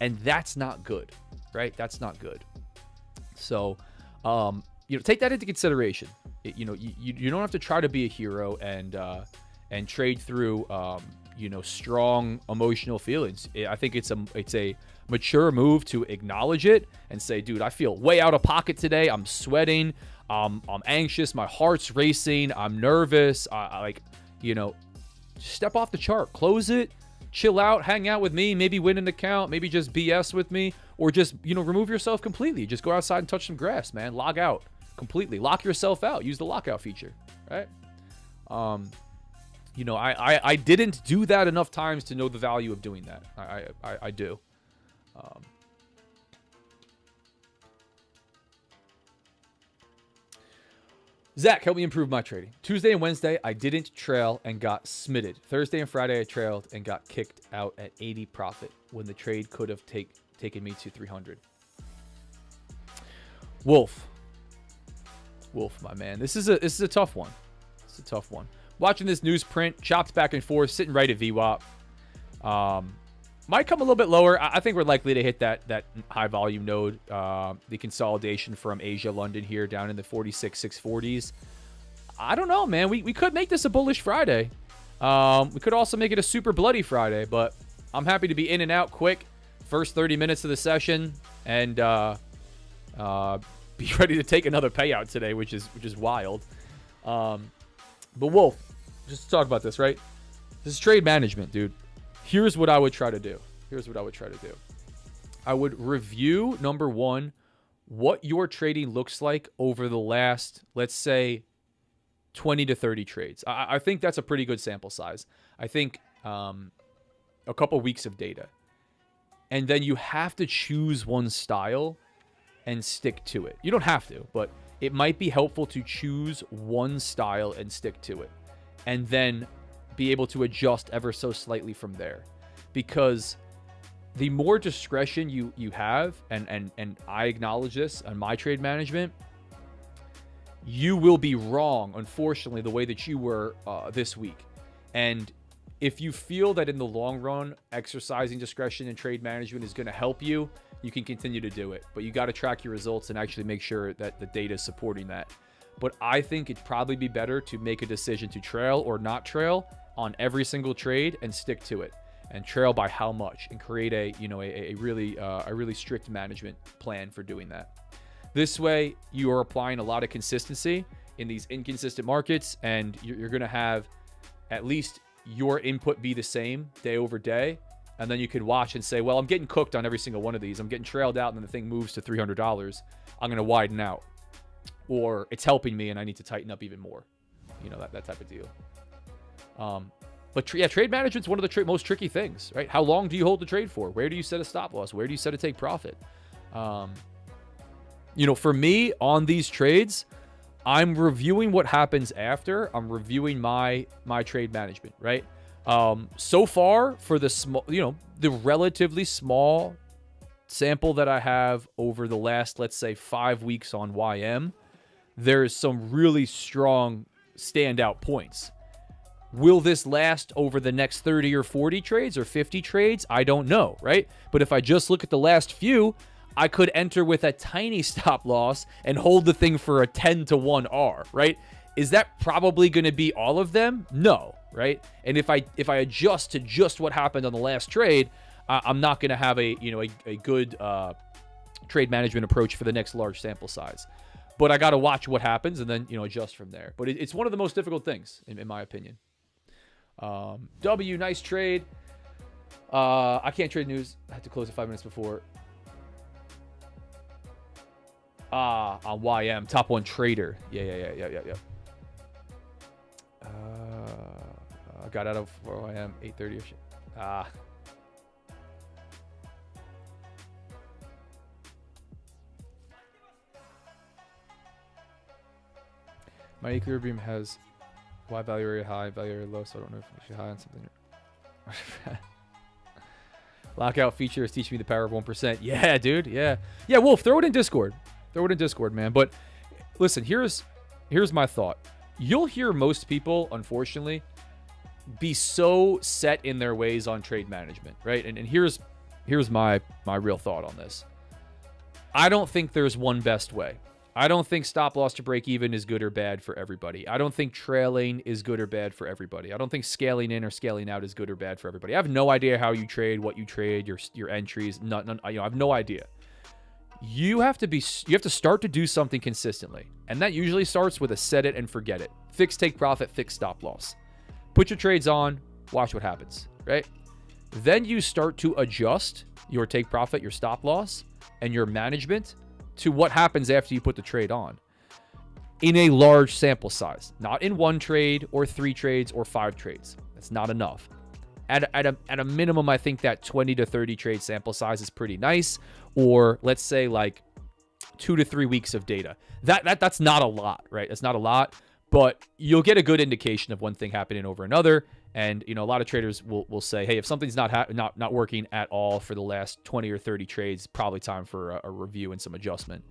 And that's not good, right? That's not good. So, take that into consideration. You don't have to try to be a hero and trade through, strong emotional feelings. I think it's a mature move to acknowledge it and say, dude, I feel way out of pocket today. I'm sweating. I'm anxious. My heart's racing. I'm nervous. Step off the chart, close it, chill out, hang out with me, maybe win an account, maybe just BS with me, or just, remove yourself completely. Just go outside and touch some grass, man. Log out completely. Lock yourself out. Use the lockout feature, right? I didn't do that enough times to know the value of doing that. I do. Zach, help me improve my trading. Tuesday and Wednesday, I didn't trail and got smitted. Thursday and Friday, I trailed and got kicked out at 80 profit when the trade could have taken me to 300. Wolf, my man. This is a tough one. It's a tough one. Watching this newsprint, chopped back and forth, sitting right at VWAP. Might come a little bit lower. I think we're likely to hit that high volume node. The consolidation from Asia, London here down in the 46,640s. I don't know, man. We could make this a bullish Friday. We could also make it a super bloody Friday, but I'm happy to be in and out quick. First 30 minutes of the session and be ready to take another payout today, which is wild. But Wolf, just to talk about this, right? This is trade management, dude. Here's what I would try to do. I would review, number one, what your trading looks like over the last, let's say, 20 to 30 trades. I think that's a pretty good sample size. I think a couple weeks of data. And then you have to choose one style and stick to it. You don't have to, but it might be helpful to choose one style and stick to it. And then be able to adjust ever so slightly from there. Because the more discretion you have, and I acknowledge this on my trade management, you will be wrong, unfortunately, the way that you were this week. And if you feel that in the long run, exercising discretion in trade management is going to help you, you can continue to do it. But you got to track your results and actually make sure that the data is supporting that. But I think it'd probably be better to make a decision to trail or not trail on every single trade and stick to it, and trail by how much, and create a really strict management plan for doing that. This way, you are applying a lot of consistency in these inconsistent markets, and you're going to have at least your input be the same day over day, and then you can watch and say, well, I'm getting cooked on every single one of these. I'm getting trailed out, and then the thing moves to $300. I'm going to widen out. Or it's helping me and I need to tighten up even more. That type of deal. But trade management's one of the most tricky things, right? How long do you hold the trade for? Where do you set a stop loss? Where do you set a take profit? For me on these trades, I'm reviewing what happens after. I'm reviewing my trade management, right? So far for the small, the relatively small sample that I have over the last, let's say, 5 weeks on YM, there's some really strong standout points. Will this last over the next 30 or 40 trades or 50 trades? I don't know, right? But if I just look at the last few, I could enter with a tiny stop loss and hold the thing for a 10 to 1 R, right? Is that probably going to be all of them? No, right? And if I adjust to just what happened on the last trade, I'm not going to have a good trade management approach for the next large sample size. But I got to watch what happens and then adjust from there. But it's one of the most difficult things in my opinion. W, nice trade. I can't trade news. I had to close it 5 minutes before. On YM, top 1 trader. Yeah. I got out of YM 8:30 or shit. My equilibrium has Y value area high, value area low, so I don't know if it's high on something. Lockout feature is teaching me the power of 1%. Yeah, dude. Yeah, Wolf, throw it in Discord. Man. But listen, here's my thought. You'll hear most people, unfortunately, be so set in their ways on trade management, right? And here's my real thought on this. I don't think there's one best way. I don't think stop loss to break even is good or bad for everybody. I don't think trailing is good or bad for everybody. I don't think scaling in or scaling out is good or bad for everybody. I have no idea how you trade, what you trade, your entries. None, I have no idea. You have to start to do something consistently, and that usually starts with a set it and forget it. Fixed take profit, fixed stop loss. Put your trades on, watch what happens. Right? then you start to adjust your take profit, your stop loss, and your management to what happens after you put the trade on in a large sample size, not in 1 trade or 3 trades or 5 trades. That's not enough. At a minimum, I think that 20 to 30 trade sample size is pretty nice, or let's say like 2 to 3 weeks of data. That's not a lot, right? That's not a lot, but you'll get a good indication of one thing happening over another. And, you know, a lot of traders will say, hey, if something's not working at all for the last 20 or 30 trades, probably time for a review and some adjustment.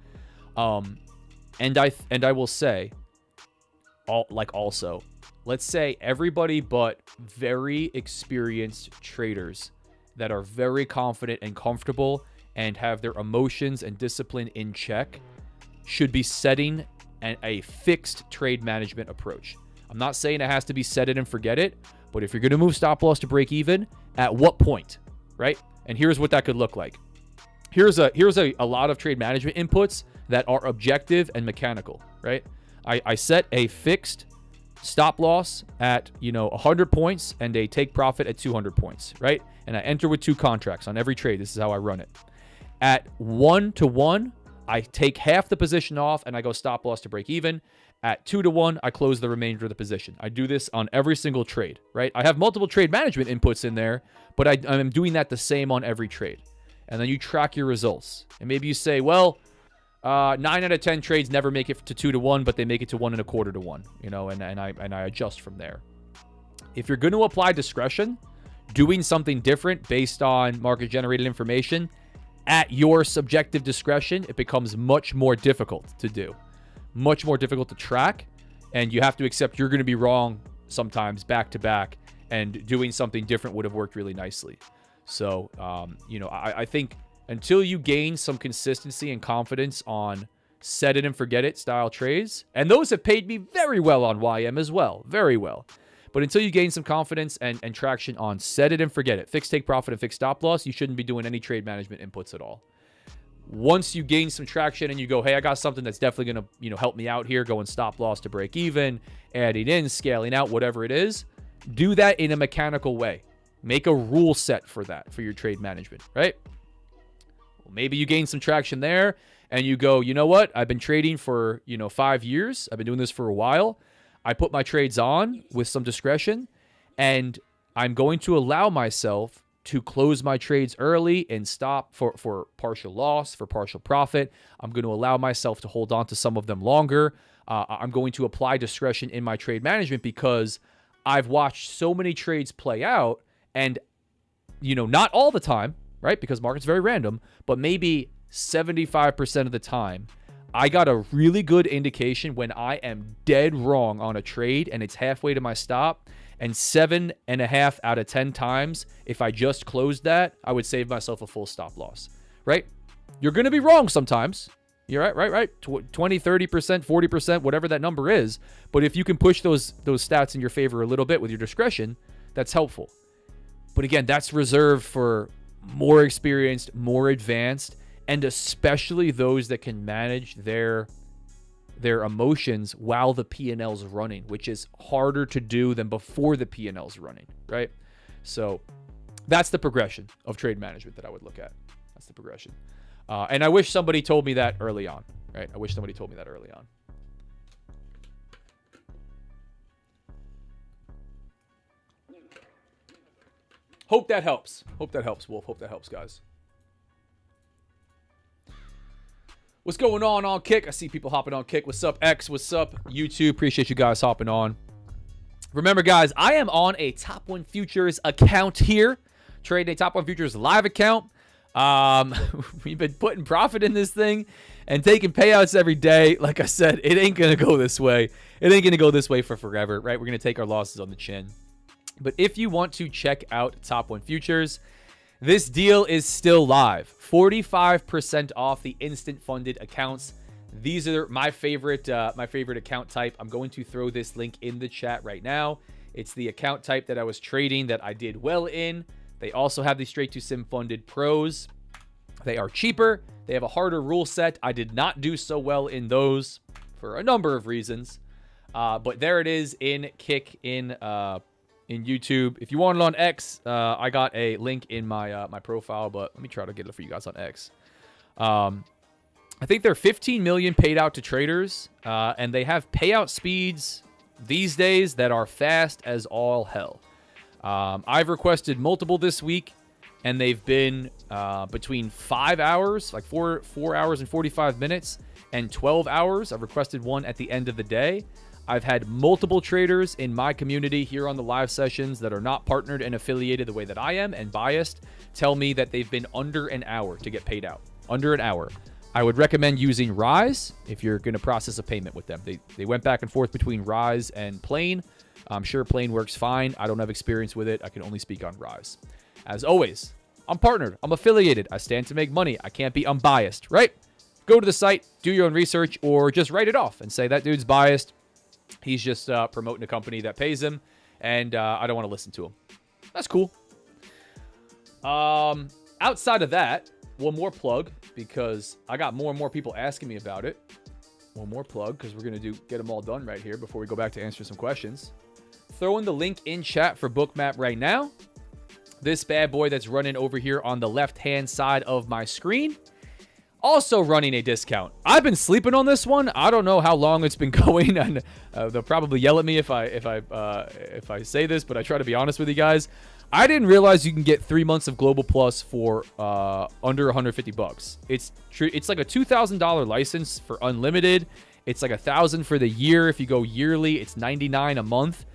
And I will say, also, let's say everybody but very experienced traders that are very confident and comfortable and have their emotions and discipline in check should be setting a fixed trade management approach. I'm not saying it has to be set it and forget it, but if you're going to move stop loss to break even, at what point, right? And here's what that could look like. Here's a lot of trade management inputs that are objective and mechanical, right? I set a fixed stop loss at, 100 points and a take profit at 200 points, right? And I enter with 2 contracts on every trade. This is how I run it. At 1-to-1, I take half the position off and I go stop loss to break even. At 2-to-1, I close the remainder of the position. I do this on every single trade, right? I have multiple trade management inputs in there, but I'm doing that the same on every trade. And then you track your results. And maybe you say, well, 9 out of 10 trades never make it to 2-to-1, but they make it to 1.25-to-1, and I adjust from there. If you're going to apply discretion, doing something different based on market generated information at your subjective discretion, it becomes much more difficult to do, much more difficult to track, and you have to accept you're going to be wrong sometimes back to back, and doing something different would have worked really nicely. So, I think until you gain some consistency and confidence on set it and forget it style trades, and those have paid me very well on YM as well, very well. But until you gain some confidence and traction on set it and forget it, fixed take profit and fixed stop loss, you shouldn't be doing any trade management inputs at all. Once you gain some traction and you go, hey, I got something that's definitely going to, help me out here, going stop loss to break even, adding in, scaling out, whatever it is, do that in a mechanical way. Make a rule set for that, for your trade management, right? Well, maybe you gain some traction there and you go, you know what? I've been trading for, 5 years. I've been doing this for a while. I put my trades on with some discretion, and I'm going to allow myself to close my trades early and stop for partial loss, for partial profit. I'm going to allow myself to hold on to some of them longer. I'm going to apply discretion in my trade management because I've watched so many trades play out, and, not all the time, right? Because market's very random, but maybe 75% of the time, I got a really good indication when I am dead wrong on a trade and it's halfway to my stop. And 7.5 out of 10 times, if I just closed that, I would save myself a full stop loss, right? You're going to be wrong sometimes. You're right. 20, 30%, 40%, whatever that number is. But if you can push those stats in your favor a little bit with your discretion, that's helpful. But again, that's reserved for more experienced, more advanced, and especially those that can manage their emotions while the P&L's running, which is harder to do than before the P&L's running, right? So that's the progression of trade management that I would look at. That's the progression. And I wish somebody told me that early on, right? I wish somebody told me that early on. Hope that helps. Hope that helps, Wolf. Hope that helps, guys. What's going on Kick? I see people hopping on Kick. What's up, X? What's up, YouTube? Appreciate you guys hopping on. Remember, guys, I am on a Top 1 Futures account here. Trading a Top 1 Futures live account. We've been putting profit in this thing and taking payouts every day. Like I said, it ain't going to go this way. It ain't going to go this way for forever, right? We're going to take our losses on the chin. But if you want to check out Top 1 Futures, this deal is still live. 45% off the instant funded accounts. These are my favorite account type. I'm going to throw this link in the chat right now. It's the account type that I was trading that I did well in. They also have the straight to sim funded pros. They are cheaper. They have a harder rule set. I did not do so well in those for a number of reasons. But there it is in Kick in in YouTube. If you want it on X, I got a link in my my profile, but let me try to get it for you guys on X. I think there are 15 million paid out to traders, and they have payout speeds these days that are fast as all hell. I've requested multiple this week, and they've been between 5 hours, like 4 hours and 45 minutes, and 12 hours. I've requested one at the end of the day. I've had multiple traders in my community here on the live sessions that are not partnered and affiliated the way that I am and biased tell me that they've been under an hour to get paid out. Under an hour. I would recommend using Rise if you're going to process a payment with them. They went back and forth between Rise and Plain. I'm sure Plain works fine. I don't have experience with it. I can only speak on Rise. As always, I'm partnered. I'm affiliated. I stand to make money. I can't be unbiased, right? Go to the site, do your own research, or just write it off and say that dude's biased. He's just promoting a company that pays him, and I don't want to listen to him. That's cool. Outside of that, one more plug, because I got more and more people asking me about it. One more plug, because we're going to get them all done right here before we go back to answer some questions. Throw in the link in chat for Bookmap right now. This bad boy that's running over here on the left-hand side of my screen. Also running a discount. I've been sleeping on this one. I don't know how long it's been going, and they'll probably yell at me if I say this, but I try to be honest with you guys. I didn't realize you can get 3 months of Global Plus for under $150. It's like a $2,000 license for unlimited. It's like $1,000 for the year. If you go yearly, it's $99 a month.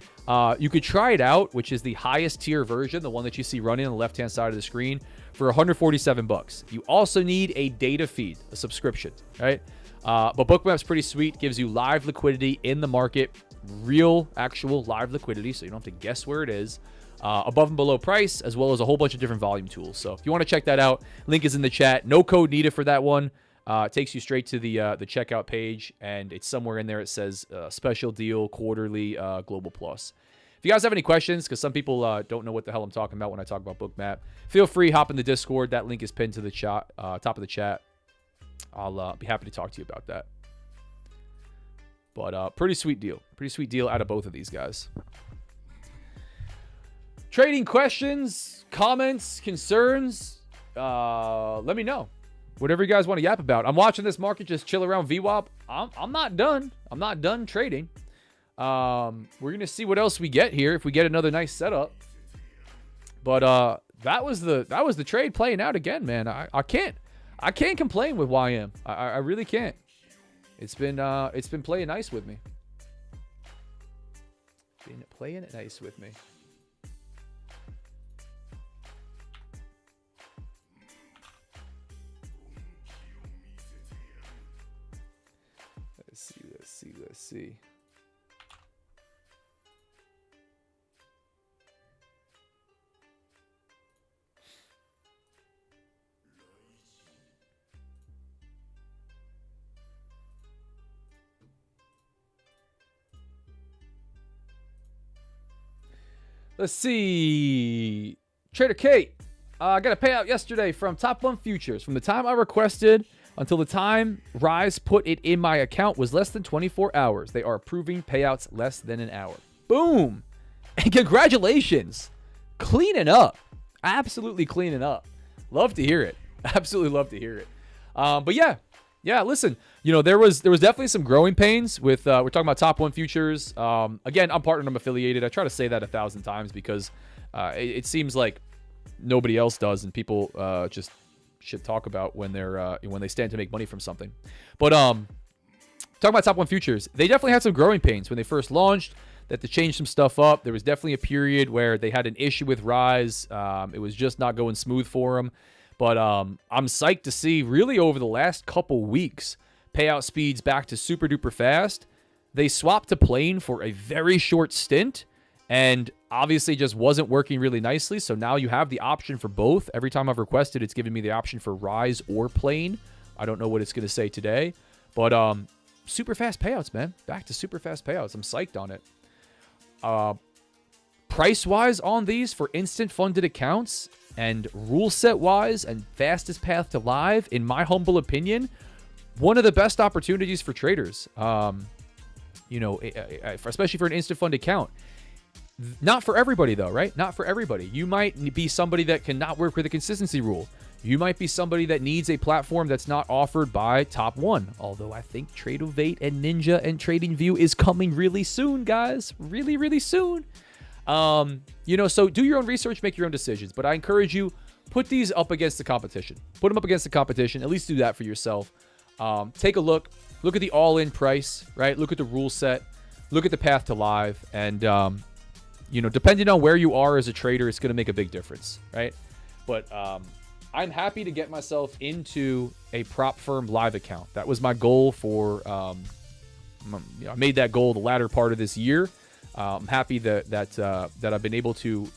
You could try it out, which is the highest tier version, the one that you see running on the left-hand side of the screen, for $147. You also need a data feed, a subscription, right? But Bookmap's pretty sweet. Gives you live liquidity in the market, real, actual live liquidity, so you don't have to guess where it is. Above and below price, as well as a whole bunch of different volume tools. So if you want to check that out, link is in the chat. No code needed for that one. It takes you straight to the checkout page, and it's somewhere in there. It says special deal, quarterly, Global Plus. If you guys have any questions, because some people don't know what the hell I'm talking about when I talk about Bookmap, feel free, hop in the Discord. That link is pinned to the chat, top of the chat. I'll be happy to talk to you about that. But pretty sweet deal. Pretty sweet deal out of both of these guys. Trading questions, comments, concerns, let me know. Whatever you guys want to yap about. I'm watching this market just chill around VWAP. I'm not done. I'm not done trading. We're going to see what else we get here if we get another nice setup. But that was the trade playing out again, man. I can't complain with YM. I really can't. It's been playing nice with me. Been playing nice with me. Let's see. Let's see. Trader Kate. I got a payout yesterday from Top 1 Futures. From the time I requested until the time Rise put it in my account was less than 24 hours. They are approving payouts less than an hour. Boom. And congratulations. Cleaning up. Absolutely cleaning up. Love to hear it. Absolutely love to hear it. But yeah, listen, there was definitely some growing pains with, we're talking about Top 1 Futures. Again, I'm partnered, I'm affiliated. I try to say that 1,000 times because it seems like nobody else does, and people just should talk about when they stand to make money from something. But talking about Top 1 Futures, they definitely had some growing pains when they first launched. That they changed some stuff up. There was definitely a period where they had an issue with Rise. It was just not going smooth for them. But I'm psyched to see, really over the last couple weeks, payout speeds back to super duper fast. They swapped to Plain for a very short stint, and obviously just wasn't working really nicely. So now you have the option for both. Every time I've requested, it's given me the option for Rise or Plain. I don't know what it's going to say today, but super fast payouts, man. Back to super fast payouts. I'm psyched on it. Price-wise on these for instant funded accounts and rule set-wise and fastest path to live, in my humble opinion, one of the best opportunities for traders. Especially for an instant fund account. Not for everybody, though, right? Not for everybody. You might be somebody that cannot work with a consistency rule. You might be somebody that needs a platform that's not offered by Top One. Although I think Tradeovate and Ninja and TradingView is coming really soon, guys. Really, really soon. So do your own research, make your own decisions. But I encourage you, put these up against the competition. Put them up against the competition. At least do that for yourself. Take a look. Look at the all-in price, right? Look at the rule set. Look at the path to live. And, depending on where you are as a trader, it's going to make a big difference, right? But I'm happy to get myself into a prop firm live account. That was my goal for, I made that goal the latter part of this year. I'm happy that I've been able to,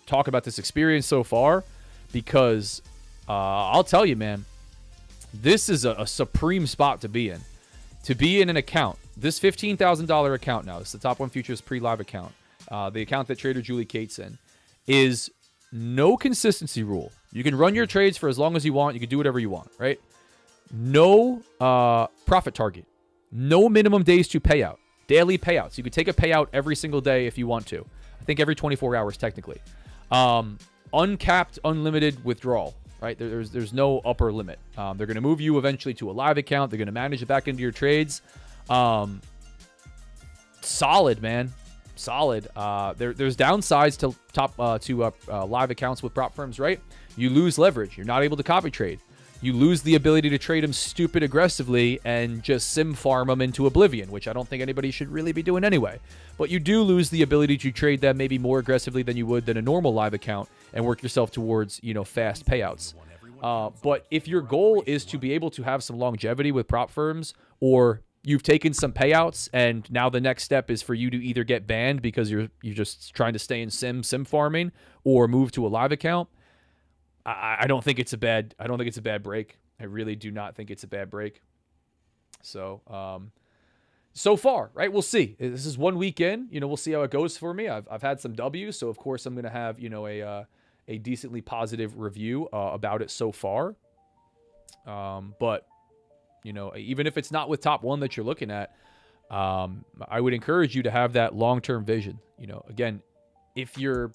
talk about this experience so far, because I'll tell you, man, this is a supreme spot to be in. To be in an account, this $15,000 account now, it's the Top One Futures pre-live account, the account that Trader Julie Kate's in, is no consistency rule. You can run your trades for as long as you want. You can do whatever you want, right? No profit target. No minimum days to payout. Daily payouts. You could take a payout every single day if you want to. I think every 24 hours, technically. Uncapped, unlimited withdrawal, right? There's no upper limit. They're going to move you eventually to a live account. They're going to manage it back into your trades. Solid, man. Solid. There's downsides to live accounts with prop firms, right? You lose leverage. You're not able to copy trade. You lose the ability to trade them stupid aggressively and just sim farm them into oblivion, which I don't think anybody should really be doing anyway. But you do lose the ability to trade them maybe more aggressively than you would than a normal live account and work yourself towards, fast payouts. But if your goal is to be able to have some longevity with prop firms, or you've taken some payouts and now the next step is for you to either get banned because you're just trying to stay in sim farming, or move to a live account, I don't think it's a bad break. I really do not think it's a bad break. So, so far, right? We'll see. This is 1 week in. We'll see how it goes for me. I've had some W's, so of course I'm going to have a decently positive review about it so far. But even if it's not with Top One that you're looking at, I would encourage you to have that long-term vision. Again, if you're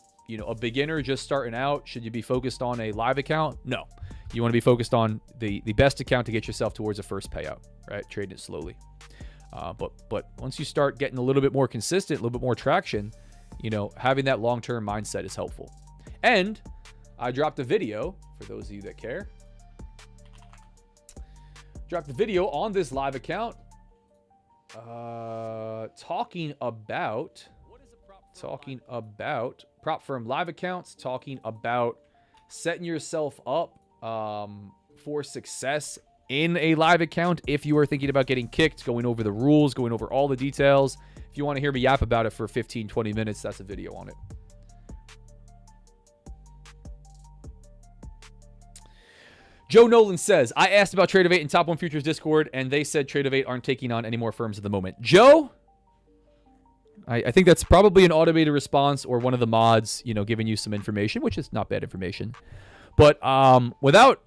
a beginner just starting out, should you be focused on a live account? No. You want to be focused on the best account to get yourself towards a first payout, right? Trading it slowly. But once you start getting a little bit more consistent, a little bit more traction, having that long-term mindset is helpful. And I dropped a video, for those of you that care. Dropped a video on this live account talking about prop firm live accounts, talking about setting yourself up for success in a live account if you are thinking about getting kicked, going over the rules, going over all the details. If you want to hear me yap about it for 15-20 minutes, that's a video on it. Joe Nolan says, I asked about Tradeovate in Top One Futures Discord, and they said Tradeovate aren't taking on any more firms at the moment. Joe, I think that's probably an automated response or one of the mods, giving you some information, which is not bad information. But without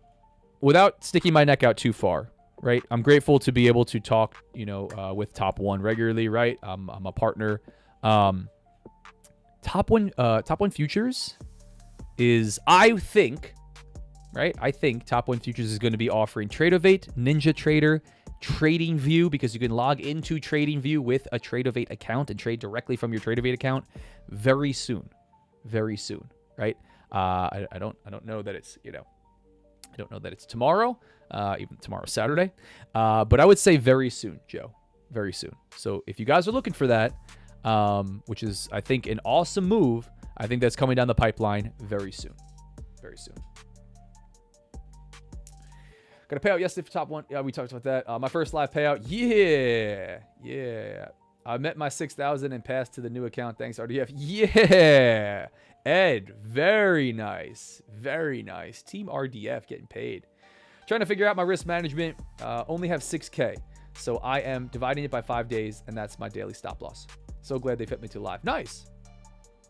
sticking my neck out too far, right? I'm grateful to be able to talk, with Top One regularly, right? I'm a partner. Top One Futures is, I think Top One Futures is going to be offering Tradeovate, Ninja Trader, TradingView, because you can log into TradingView with a Tradeovate account and trade directly from your Tradeovate account very soon, right? I don't know that it's, I don't know that it's tomorrow, even tomorrow, Saturday, but I would say very soon, Joe, very soon. So if you guys are looking for that, which is, I think, an awesome move, I think that's coming down the pipeline very soon. Got a payout yesterday for Top One. Yeah, we talked about that. My first live payout. Yeah. I met my 6,000 and passed to the new account. Thanks, RDF. Yeah. Ed, very nice. Team RDF getting paid. Trying to figure out my risk management. Only have 6K. So I am dividing it by 5 days, and that's my daily stop loss. So glad they fit me to live. Nice.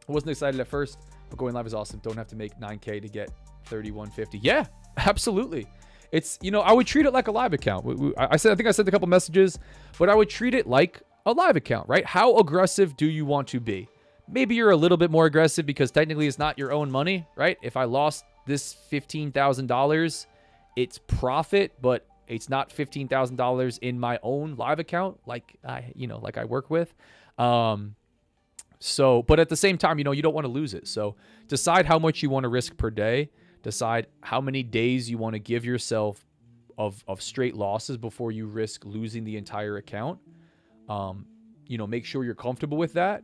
I wasn't excited at first, but going live is awesome. Don't have to make 9K to get 3150. Yeah, absolutely. It's, I would treat it like a live account. I think I sent a couple messages, but I would treat it like a live account, right? How aggressive do you want to be? Maybe you're a little bit more aggressive because technically it's not your own money, right? If I lost this $15,000, it's profit, but it's not $15,000 in my own live account, like I work with. But at the same time, you don't want to lose it. So decide how much you want to risk per day. Decide how many days you want to give yourself of straight losses before you risk losing the entire account. Make sure you're comfortable with that,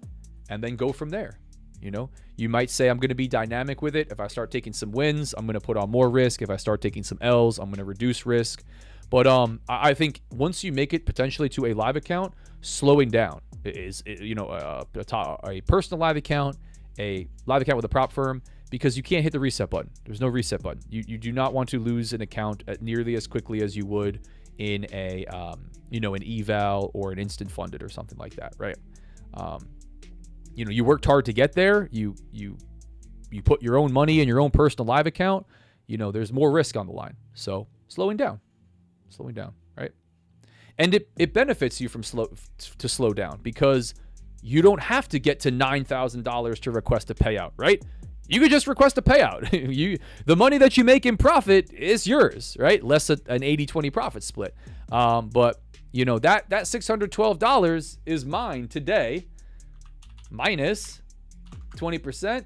and then go from there. You might say, I'm going to be dynamic with it. If I start taking some wins, I'm going to put on more risk. If I start taking some L's, I'm going to reduce risk. But I think once you make it potentially to a live account, slowing down is a personal live account, a live account with a prop firm, because you can't hit the reset button. There's no reset button. You do not want to lose an account nearly as quickly as you would in a an eval or an instant funded or something like that, right? You worked hard to get there. You put your own money in your own personal live account. There's more risk on the line. So slowing down, right? And it benefits you from slow down, because you don't have to get to $9,000 to request a payout, right? You could just request a payout. The money that you make in profit is yours, right? Less an 80-20 profit split. But that $612 is mine today, minus 20%.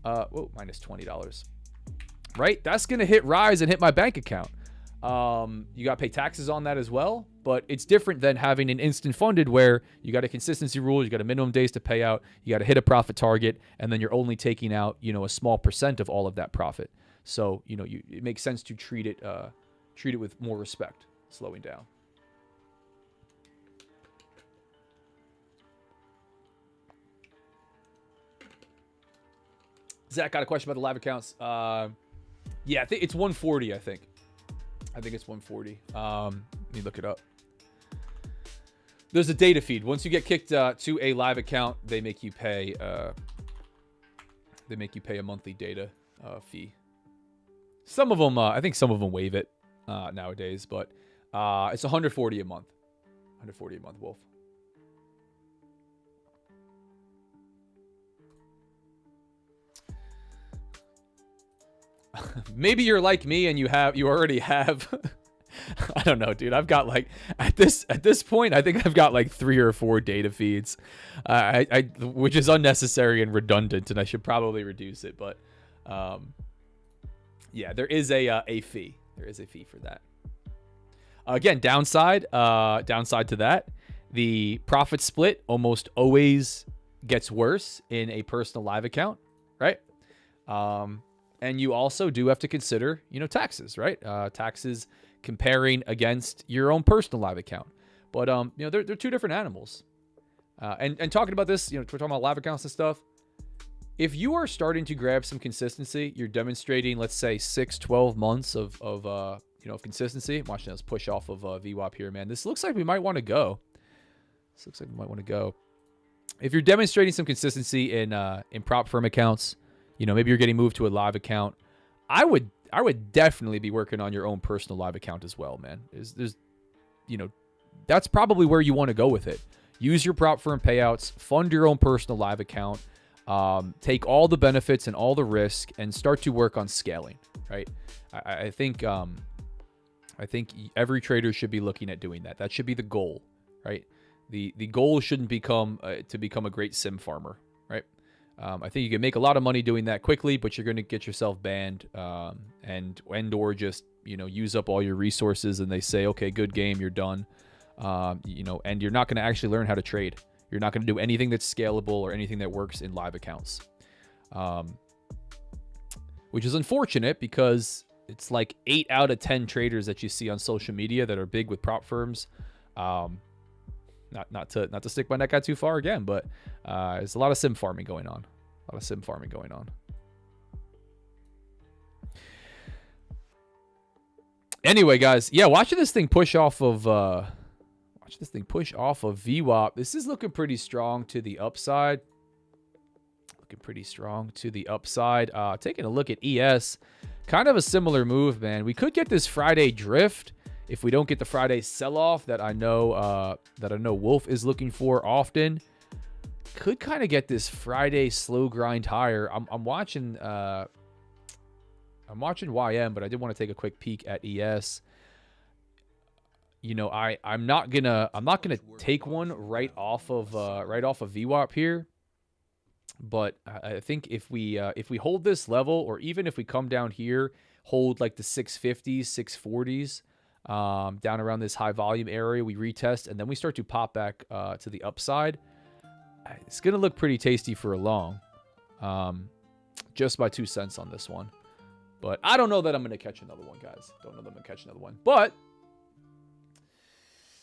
Minus $20, right? That's gonna hit Rise and hit my bank account. You got to pay taxes on that as well, but it's different than having an instant funded where you got a consistency rule, you got a minimum days to pay out, you got to hit a profit target, and then you're only taking out, a small percent of all of that profit. So, it makes sense to treat it with more respect, slowing down. Zach got a question about the live accounts. Yeah, I think it's 140, I think it's 140. Let me look it up. There's a data feed. Once you get kicked to a live account, they make you pay a monthly data fee. Some of them, I think some of them waive it nowadays, but it's 140 a month. 140 a month, Wolf. Maybe you're like me and you already have I don't know, dude. I've got like at this point, I think I've got like 3 or 4 data feeds, which is unnecessary and redundant, and I should probably reduce it. But yeah, there is a fee. There is a fee for that. Again, downside to that, the profit split almost always gets worse in a personal live account, right? And you also do have to consider, taxes, right? Taxes comparing against your own personal live account. But, they're 2 different animals. And talking about this, we're talking about live accounts and stuff. If you are starting to grab some consistency, you're demonstrating, let's say 6-12 months of consistency. I'm watching us push off of VWAP here, man. This looks like we might want to go. If you're demonstrating some consistency in prop firm accounts, maybe you're getting moved to a live account, I would definitely be working on your own personal live account as well, man. There's that's probably where you want to go with it. Use your prop firm payouts, fund your own personal live account, take all the benefits and all the risk, and start to work on scaling, right? I think every trader should be looking at doing that. That should be the goal, right? The goal shouldn't become to become a great sim farmer, right? I think you can make a lot of money doing that quickly, but you're going to get yourself banned and or just, use up all your resources and they say, okay, good game, you're done. And you're not going to actually learn how to trade. You're not going to do anything that's scalable or anything that works in live accounts. Which is unfortunate because it's like 8 out of 10 traders that you see on social media that are big with prop firms. Not to stick my neck out too far again, but there's a lot of sim farming going on. Anyway, guys, yeah, watching this thing push off of VWAP. This is looking pretty strong to the upside. Taking a look at ES, kind of a similar move, man. We could get this Friday drift if we don't get the Friday sell-off that I know Wolf is looking for often. could kind of get this Friday slow grind higher. I'm watching YM, but I did want to take a quick peek at ES. You know, I'm not gonna take one right off of VWAP here, but I think if we hold this level, or even if we come down here, hold like the 650s, 640s, down around this high volume area, we retest, and then we start to pop back to the upside. It's gonna look pretty tasty for a long, just my 2 cents on this one. But I don't know that I'm gonna catch another one, guys. Don't know that I'm gonna catch another one, but.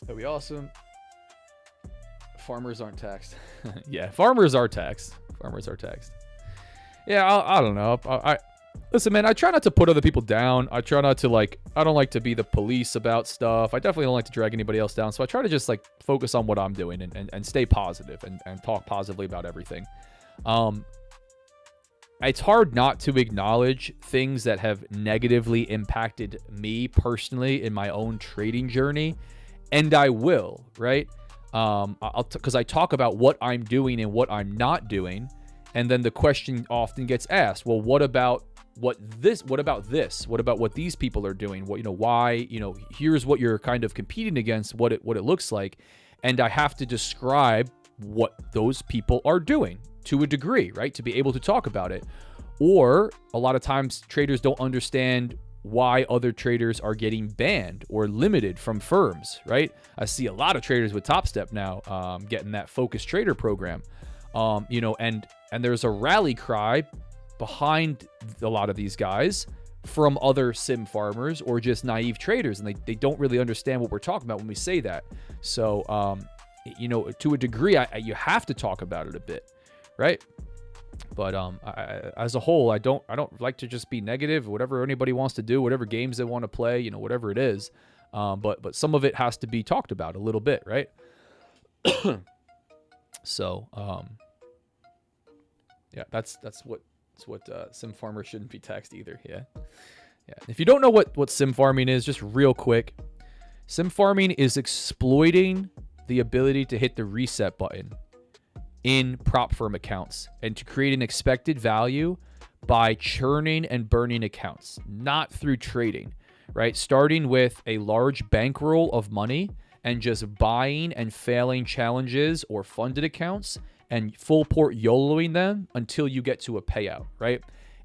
That'd be awesome. Farmers aren't taxed. Yeah, farmers are taxed. Farmers are taxed. Yeah, I don't know. I listen, man. I try not to put other people down. I try not to I don't like to be the police about stuff. I definitely don't like to drag anybody else down. So I try to just focus on what I'm doing and stay positive and talk positively about everything. It's hard not to acknowledge things that have negatively impacted me personally in my own trading journey. And I will, right? Because I talk about what I'm doing and what I'm not doing, and then the question often gets asked, well, what about this? What about what these people are doing? Why? Here's what you're kind of competing against. What it looks like, and I have to describe what those people are doing to a degree, right? To be able to talk about it. Or a lot of times traders don't understand why other traders are getting banned or limited from firms, right? I see a lot of traders with Top Step now getting that focus trader program, and there's a rally cry behind a lot of these guys from other sim farmers or just naive traders, and they don't really understand what we're talking about when we say that. So, to a degree, you have to talk about it a bit, right? But as a whole, I don't like to just be negative. Whatever anybody wants to do, whatever games they want to play, whatever it is. But some of it has to be talked about a little bit, right? So yeah, that's what sim farmers shouldn't be taxed either. Yeah. If you don't know what sim farming is, just real quick, sim farming is exploiting the ability to hit the reset button in prop firm accounts and to create an expected value by churning and burning accounts, not through trading, right? Starting with a large bankroll of money and just buying and failing challenges or funded accounts and full port YOLOing them until you get to a payout, right?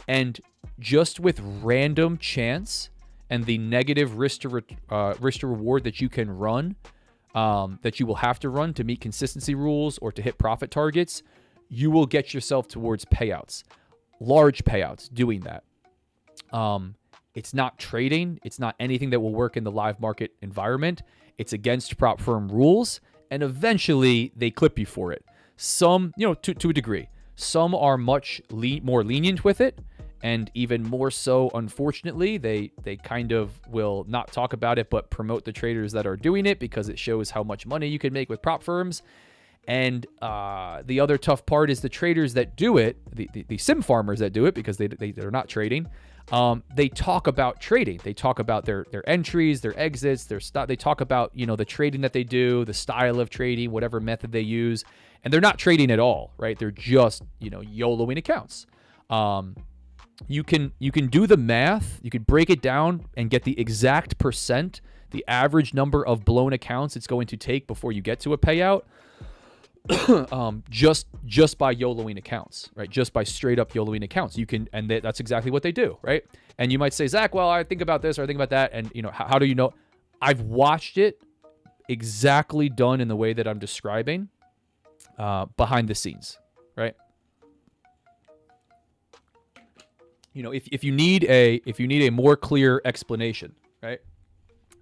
And just with random chance and the negative risk to reward that you can run, that you will have to run to meet consistency rules or to hit profit targets, you will get yourself towards payouts, large payouts doing that. It's not trading. It's not anything that will work in the live market environment. It's against prop firm rules, and eventually they clip you for it. Some, to a degree, some are much more lenient with it. And even more so, unfortunately, they kind of will not talk about it, but promote the traders that are doing it because it shows how much money you can make with prop firms. And the other tough part is the traders that do it, the sim farmers that do it, because they're not trading. They talk about trading. They talk about their entries, their exits, their stuff. They talk about the trading that they do, the style of trading, whatever method they use, and they're not trading at all, right? They're just YOLOing accounts. You can do the math. You could break it down and get the exact percent, the average number of blown accounts it's going to take before you get to a payout. just by YOLOing accounts, right? Just by straight up YOLOing accounts, you can, and that's exactly what they do, right? And you might say, Zach, well, I think about this or I think about that, and how do you know? I've watched it exactly done in the way that I'm describing, behind the scenes, right? If you need a more clear explanation, right?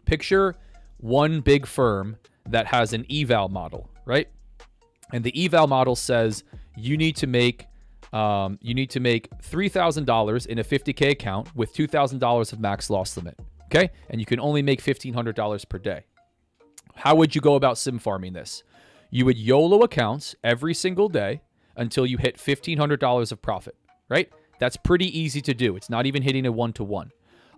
Picture one big firm that has an eval model, right? And the eval model says you need to make $3,000 in a 50K account with $2,000 of max loss limit, okay? And you can only make $1,500 per day. How would you go about sim farming this? You would YOLO accounts every single day until you hit $1,500 of profit, right? That's pretty easy to do. It's not even hitting a 1-to-1.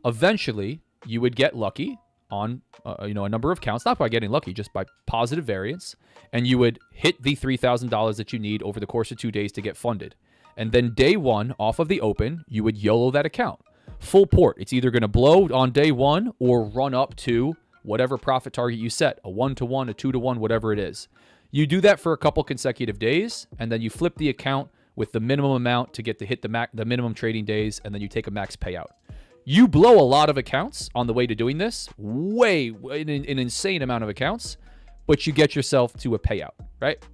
Eventually, you would get lucky, on a number of counts, not by getting lucky, just by positive variance, and you would hit the $3,000 that you need over the course of 2 days to get funded. And then day one, off of the open, you would YOLO that account. Full port. It's either going to blow on day one or run up to whatever profit target you set, a 1-to-1, a 2-to-1, whatever it is. You do that for a couple consecutive days, and then you flip the account with the minimum amount to get to hit the minimum trading days, and then you take a max payout. You blow a lot of accounts on the way to doing this, an insane amount of accounts, but you get yourself to a payout, right?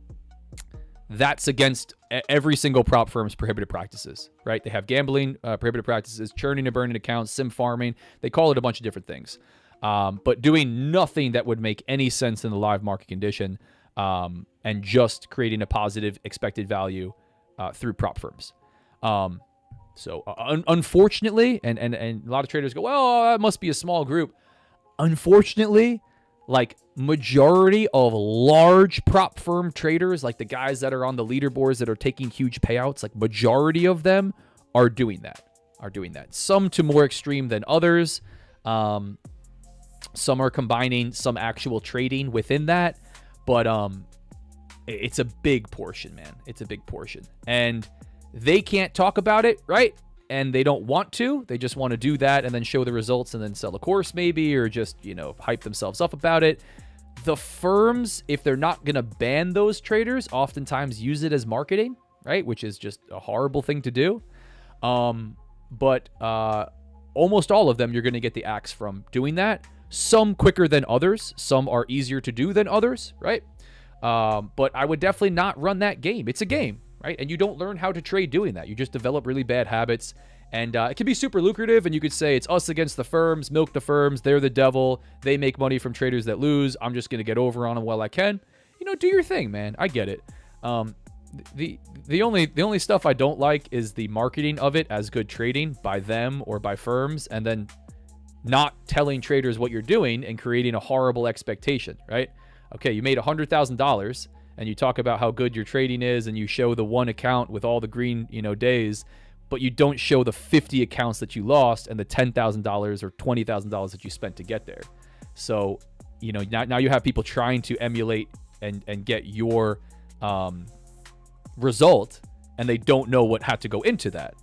That's against every single prop firm's prohibited practices, right? They have gambling prohibited practices, churning and burning accounts, sim farming. They call it a bunch of different things. But doing nothing that would make any sense in the live market condition, and just creating a positive expected value through prop firms. So unfortunately, and a lot of traders go, well, that must be a small group. Unfortunately, like majority of large prop firm traders, like the guys that are on the leaderboards that are taking huge payouts, like majority of them are doing that. Some to more extreme than others. Some are combining some actual trading within that, but it's a big portion, man. It's a big portion. And they can't talk about it, right? And they don't want to. They just want to do that and then show the results and then sell a course maybe, or just, hype themselves up about it. The firms, if they're not going to ban those traders, oftentimes use it as marketing, right? Which is just a horrible thing to do. But almost all of them, you're going to get the axe from doing that. Some quicker than others. Some are easier to do than others, right? But I would definitely not run that game. It's a game, right? And you don't learn how to trade doing that. You just develop really bad habits. And it can be super lucrative. And you could say it's us against the firms, milk the firms. They're the devil. They make money from traders that lose. I'm just going to get over on them while I can. Do your thing, man. I get it. The only stuff I don't like is the marketing of it as good trading by them or by firms, and then not telling traders what you're doing and creating a horrible expectation, right? Okay, you made $100,000 and you talk about how good your trading is and you show the one account with all the green, days, but you don't show the 50 accounts that you lost and the $10,000 or $20,000 that you spent to get there. So, now you have people trying to emulate and get your result, and they don't know what had to go into that.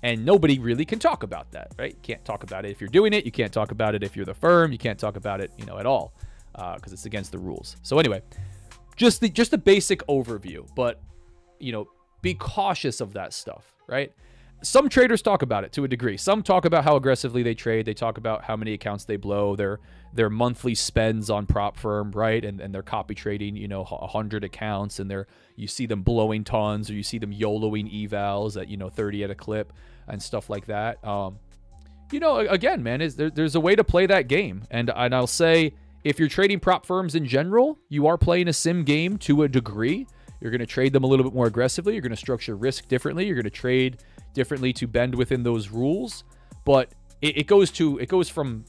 And nobody really can talk about that, right? You can't talk about it if you're doing it. You can't talk about it if you're the firm. You can't talk about it, at all, because it's against the rules. So anyway, just the basic overview, but, be cautious of that stuff, right? Some traders talk about it to a degree. Some talk about how aggressively they trade. They talk about how many accounts they blow, their monthly spends on prop firm, right? And they're copy trading, 100 accounts, and you see them blowing tons, or you see them YOLOing evals at 30 at a clip and stuff like that. Again, man, there's a way to play that game, and I'll say if you're trading prop firms in general, you are playing a sim game to a degree. You're going to trade them a little bit more aggressively. You're going to structure risk differently. You're going to trade differently to bend within those rules. But it goes from,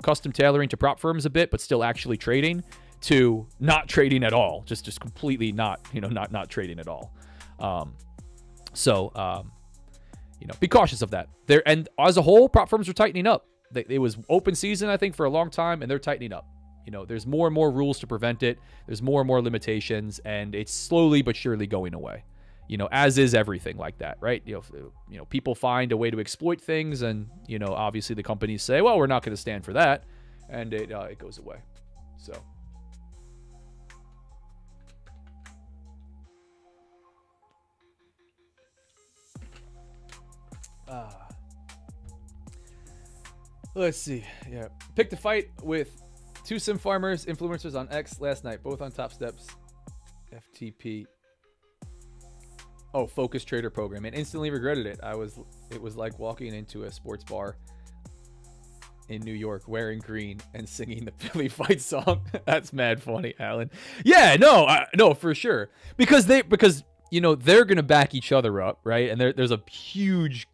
custom tailoring to prop firms a bit, but still actually trading, to not trading at all. Just completely not trading at all. Be cautious of that. And as a whole, prop firms are tightening up. It was open season, I think, for a long time, and they're tightening up. There's more and more rules to prevent it. There's more and more limitations, and it's slowly but surely going away. As is everything like that, right? People find a way to exploit things, and obviously the companies say, well, we're not going to stand for that, and it goes away. So. Let's see. Yeah, picked a fight with 2 sim farmers, influencers on X last night, both on top steps. FTP. Oh, focus trader program, and instantly regretted it. It was like walking into a sports bar in New York wearing green and singing the Philly fight song. That's mad funny, Alan. Yeah, no, for sure. Because they're going to back each other up, right? And there's a huge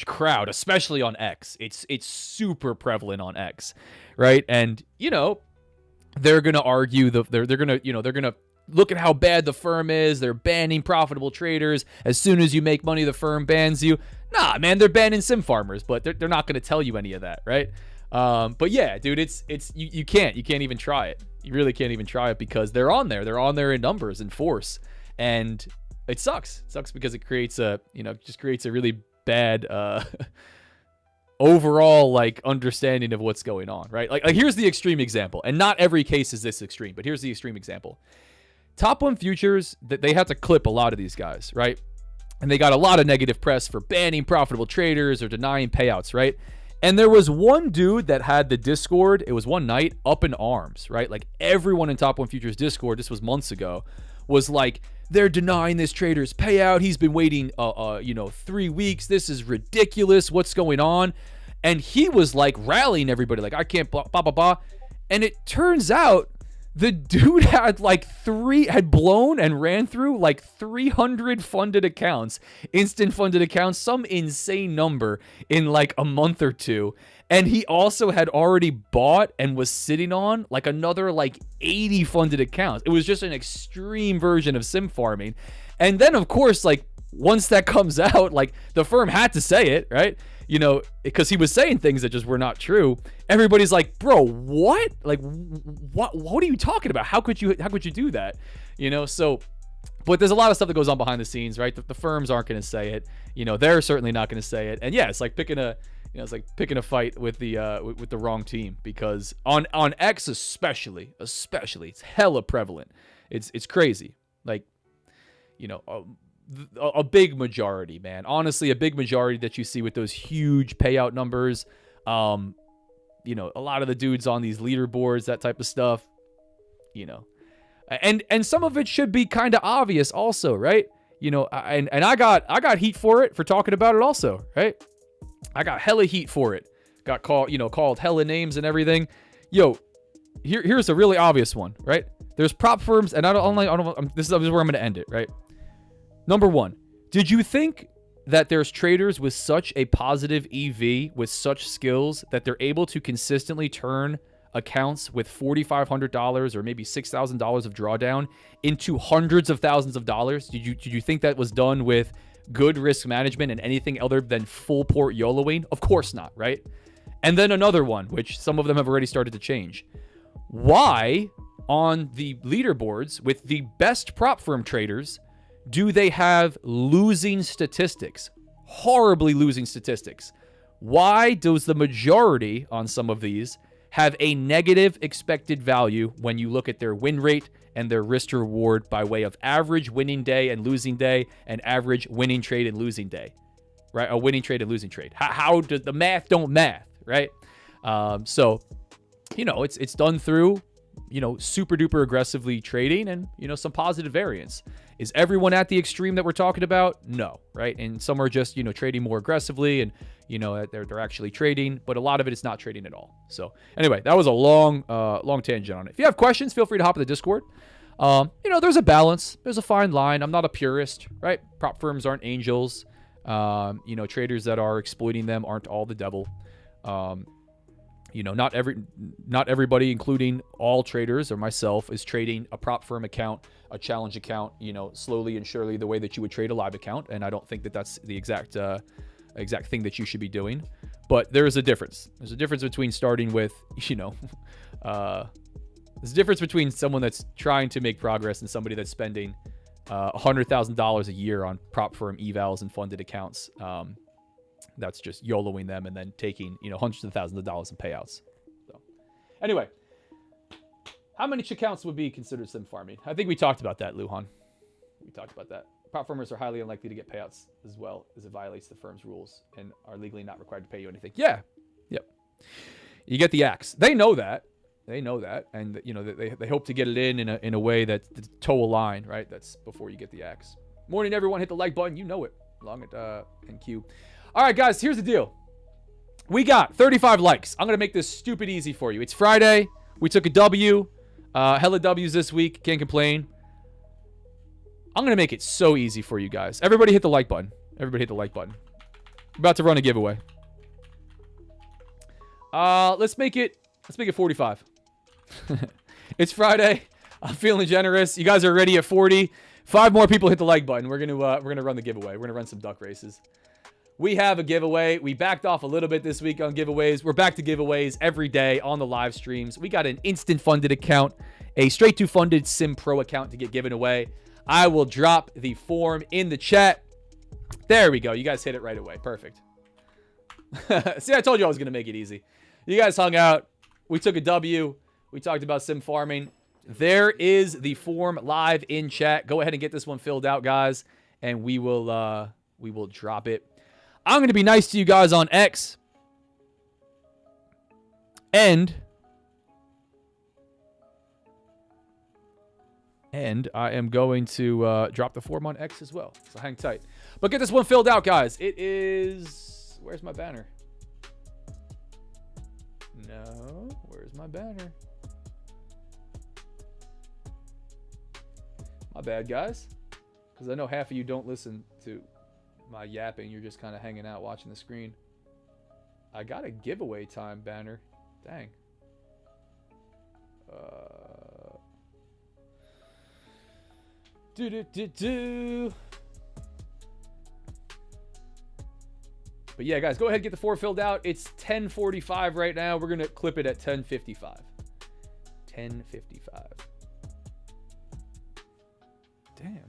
crowd, especially on X. It's super prevalent on X, right? And they're gonna argue they're gonna look at how bad the firm is. They're banning profitable traders. As soon as you make money, the firm bans you. Nah, man, they're banning sim farmers, but they're not gonna tell you any of that, right? But yeah, dude, you can't even try it. You really can't even try it because they're on there. They're on there in numbers and force, and it sucks. It sucks because it creates a just creates a really bad overall like understanding of what's going on, right? Like here's the extreme example, and not every case is this extreme, but here's the extreme example. Top 1 futures, that they had to clip a lot of these guys, right? And they got a lot of negative press for banning profitable traders or denying payouts, right? And there was one dude that had the Discord, it was one night, up in arms, right? Like everyone in Top 1 Futures Discord, this was months ago, was like, they're denying this trader's payout. He's been waiting, 3 weeks. This is ridiculous. What's going on? And he was like rallying everybody, like, I can't blah, blah, blah, blah. And it turns out the dude had blown and ran through like 300 funded accounts, instant funded accounts, some insane number in like a month or two. And he also had already bought and was sitting on like another like 80 funded accounts. It was just an extreme version of sim farming. And then of course, like once that comes out, like the firm had to say it, right? Because he was saying things that just were not true. Everybody's like, bro, what? Like, what are you talking about? How could you do that? So, but there's a lot of stuff that goes on behind the scenes, right? The firms aren't going to say it. They're certainly not going to say it. And yeah, it's like picking a fight with the wrong team, because on X especially, it's hella prevalent. It's crazy. Like, a big majority, man. Honestly, a big majority that you see with those huge payout numbers. A lot of the dudes on these leaderboards, that type of stuff. And some of it should be kind of obvious, also, right? And I got heat for it, for talking about it, also, right? I got hella heat for it. Got called hella names and everything. Here's a really obvious one, right? There's prop firms, and this is where I'm going to end it, right? Number 1, did you think that there's traders with such a positive EV, with such skills, that they're able to consistently turn accounts with $4,500 or maybe $6,000 of drawdown into hundreds of thousands of dollars? Did you think that was done with good risk management and anything other than full port YOLOing? Of course not, right? And then another one, which some of them have already started to change. Why, on the leaderboards with the best prop firm traders, do they have losing statistics? Horribly losing statistics. Why does the majority on some of these have a negative expected value when you look at their win rate and their risk to reward by way of average winning day and losing day and average winning trade and losing day, right? A winning trade and losing trade. How does the math don't math, right? So, it's done through, super duper aggressively trading and, some positive variance. Is everyone at the extreme that we're talking about? No, right? And some are just, trading more aggressively and, they're actually trading, but a lot of it is not trading at all. So anyway, that was a long tangent on it. If you have questions, feel free to hop in the Discord. There's a balance. There's a fine line. I'm not a purist, right? Prop firms aren't angels. Traders that are exploiting them aren't all the devil. Not everybody, including all traders or myself, is trading a prop firm account, a challenge account, slowly and surely the way that you would trade a live account. And I don't think that that's the exact thing that you should be doing. But there is a difference. There's a difference between starting with, there's a difference between someone that's trying to make progress and somebody that's spending $100,000 a year on prop firm evals and funded accounts. That's just YOLOing them and then taking, hundreds of thousands of dollars in payouts. So anyway, how many accounts would be considered sim farming? I think we talked about that, Luhan. We talked about that. Prop firmers are highly unlikely to get payouts as well, as it violates the firm's rules and are legally not required to pay you anything. Yeah. Yep. You get the axe. They know that. And they hope to get it in a way that to toe a line, right? That's before you get the axe. Morning, everyone. Hit the like button. You know it. Long and Q. All right, guys, here's the deal. We got 35 likes. I'm going to make this stupid easy for you. It's Friday. We took a W. Hella W's this week. Can't complain. I'm going to make it so easy for you guys. Everybody hit the like button. We're about to run a giveaway. Let's make it 45. It's Friday. I'm feeling generous. You guys are ready at 40. 5 more people hit the like button. We're going to run the giveaway. We're going to run some duck races. we have a giveaway. We backed off a little bit this week on giveaways. We're back to giveaways every day on the live streams. We got an instant funded account, a straight to funded Sim Pro account to get given away. I will drop the form in the chat. There we go. You guys hit it right away. Perfect. See, I told you I was going to make it easy. You guys hung out. We took a W. We talked about sim farming. There is the form live in chat. Go ahead and get this one filled out, guys, and we will drop it. I'm going to be nice to you guys on X. And I am going to drop the form on X as well. So hang tight. But get this one filled out, guys. It is... Where's my banner? No. Where's my banner? My bad, guys. Because I know half of you don't listen to my yapping. You're just kind of hanging out watching the screen. I got a giveaway time banner. Dang. But yeah, guys, go ahead and get the form filled out. It's 10:45 right now. We're going to clip it at 10:55. 10:55. Damn.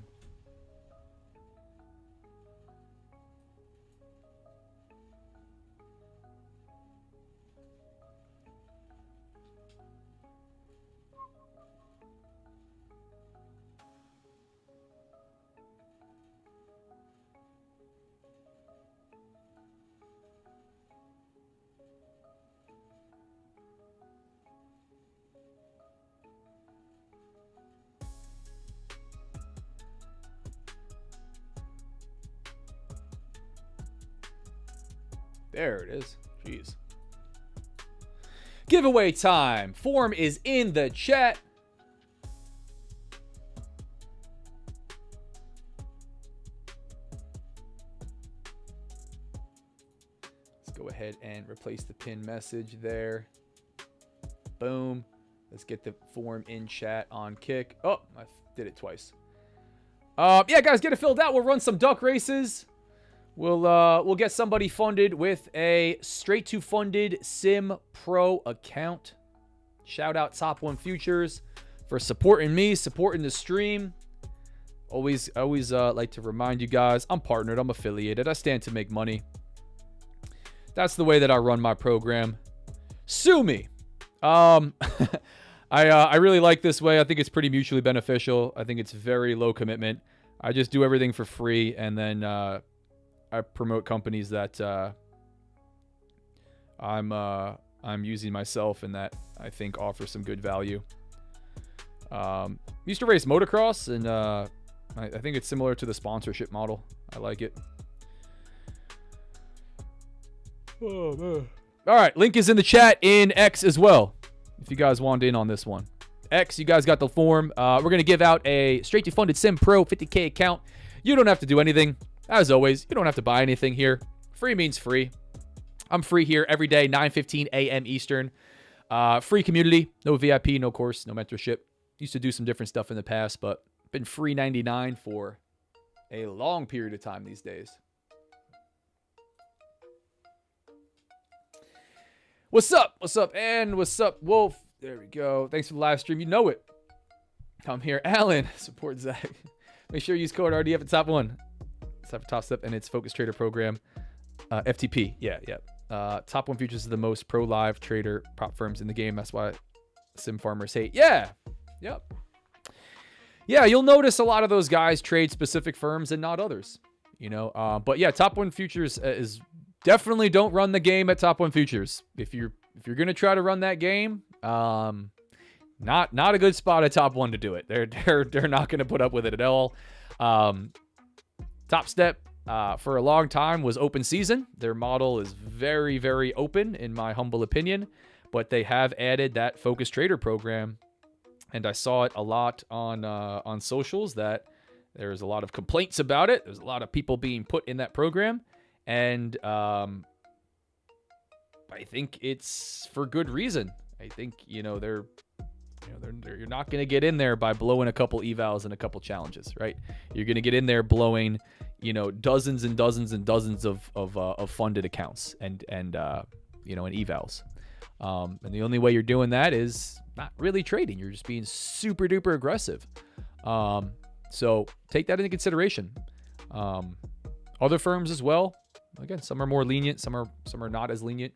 There it is. Jeez. Giveaway time. Form is in the chat. Let's go ahead and replace the pin message there. Boom. Let's get the form in chat on Kick. Oh, I did it twice. Yeah, guys, get it filled out. We'll run some duck races. We'll get somebody funded with a straight to funded Sim Pro account. Shout out Top 1 Futures for supporting me, supporting the stream. Always like to remind you guys, I'm partnered, I'm affiliated, I stand to make money. That's the way that I run my program. Sue me. I really like this way. I think it's pretty mutually beneficial. I think it's very low commitment. I just do everything for free, and then I promote companies that I'm using myself and that I think offer some good value. Used to race motocross, and I think it's similar to the sponsorship model. I like it. Oh, man. All right, link is in the chat in X as well, if you guys want in on this one. X, you guys got the form. We're going to give out a straight to funded Sim Pro 50K account. You don't have to do anything. As always, you don't have to buy anything here. Free means free. I'm free here every day, 9:15 a.m. Eastern. Free community, no VIP, no course, no mentorship. Used to do some different stuff in the past, but been free 99 for a long period of time these days. What's up? What's up? And what's up, Wolf? There we go. Thanks for the live stream. You know it. Come here. Alan, support Zach. Make sure you use code RDF at Top 1. Top Step and its Focus Trader program. FTP. Yeah. Top 1 Futures is the most pro live trader prop firms in the game. That's why sim farmers hate. Yeah. Yep. Yeah, you'll notice a lot of those guys trade specific firms and not others. You know, but yeah, Top 1 Futures is definitely don't run the game at Top 1 Futures. If you're gonna try to run that game, not a good spot at Top 1 to do it. They're not gonna put up with it at all. Top Step for a long time was open season. Their model is very, very open in my humble opinion, but they have added that Focus Trader program, and I saw it a lot on socials that there's a lot of complaints about it. There's a lot of people being put in that program, and I think it's for good reason. I think, you know, they're You're not going to get in there by blowing a couple evals and a couple challenges, right? You're going to get in there blowing, dozens and dozens and dozens of funded accounts and evals. And the only way you're doing that is not really trading. You're just being super duper aggressive. So take that into consideration. Other firms as well. Again, some are more lenient, some are not as lenient.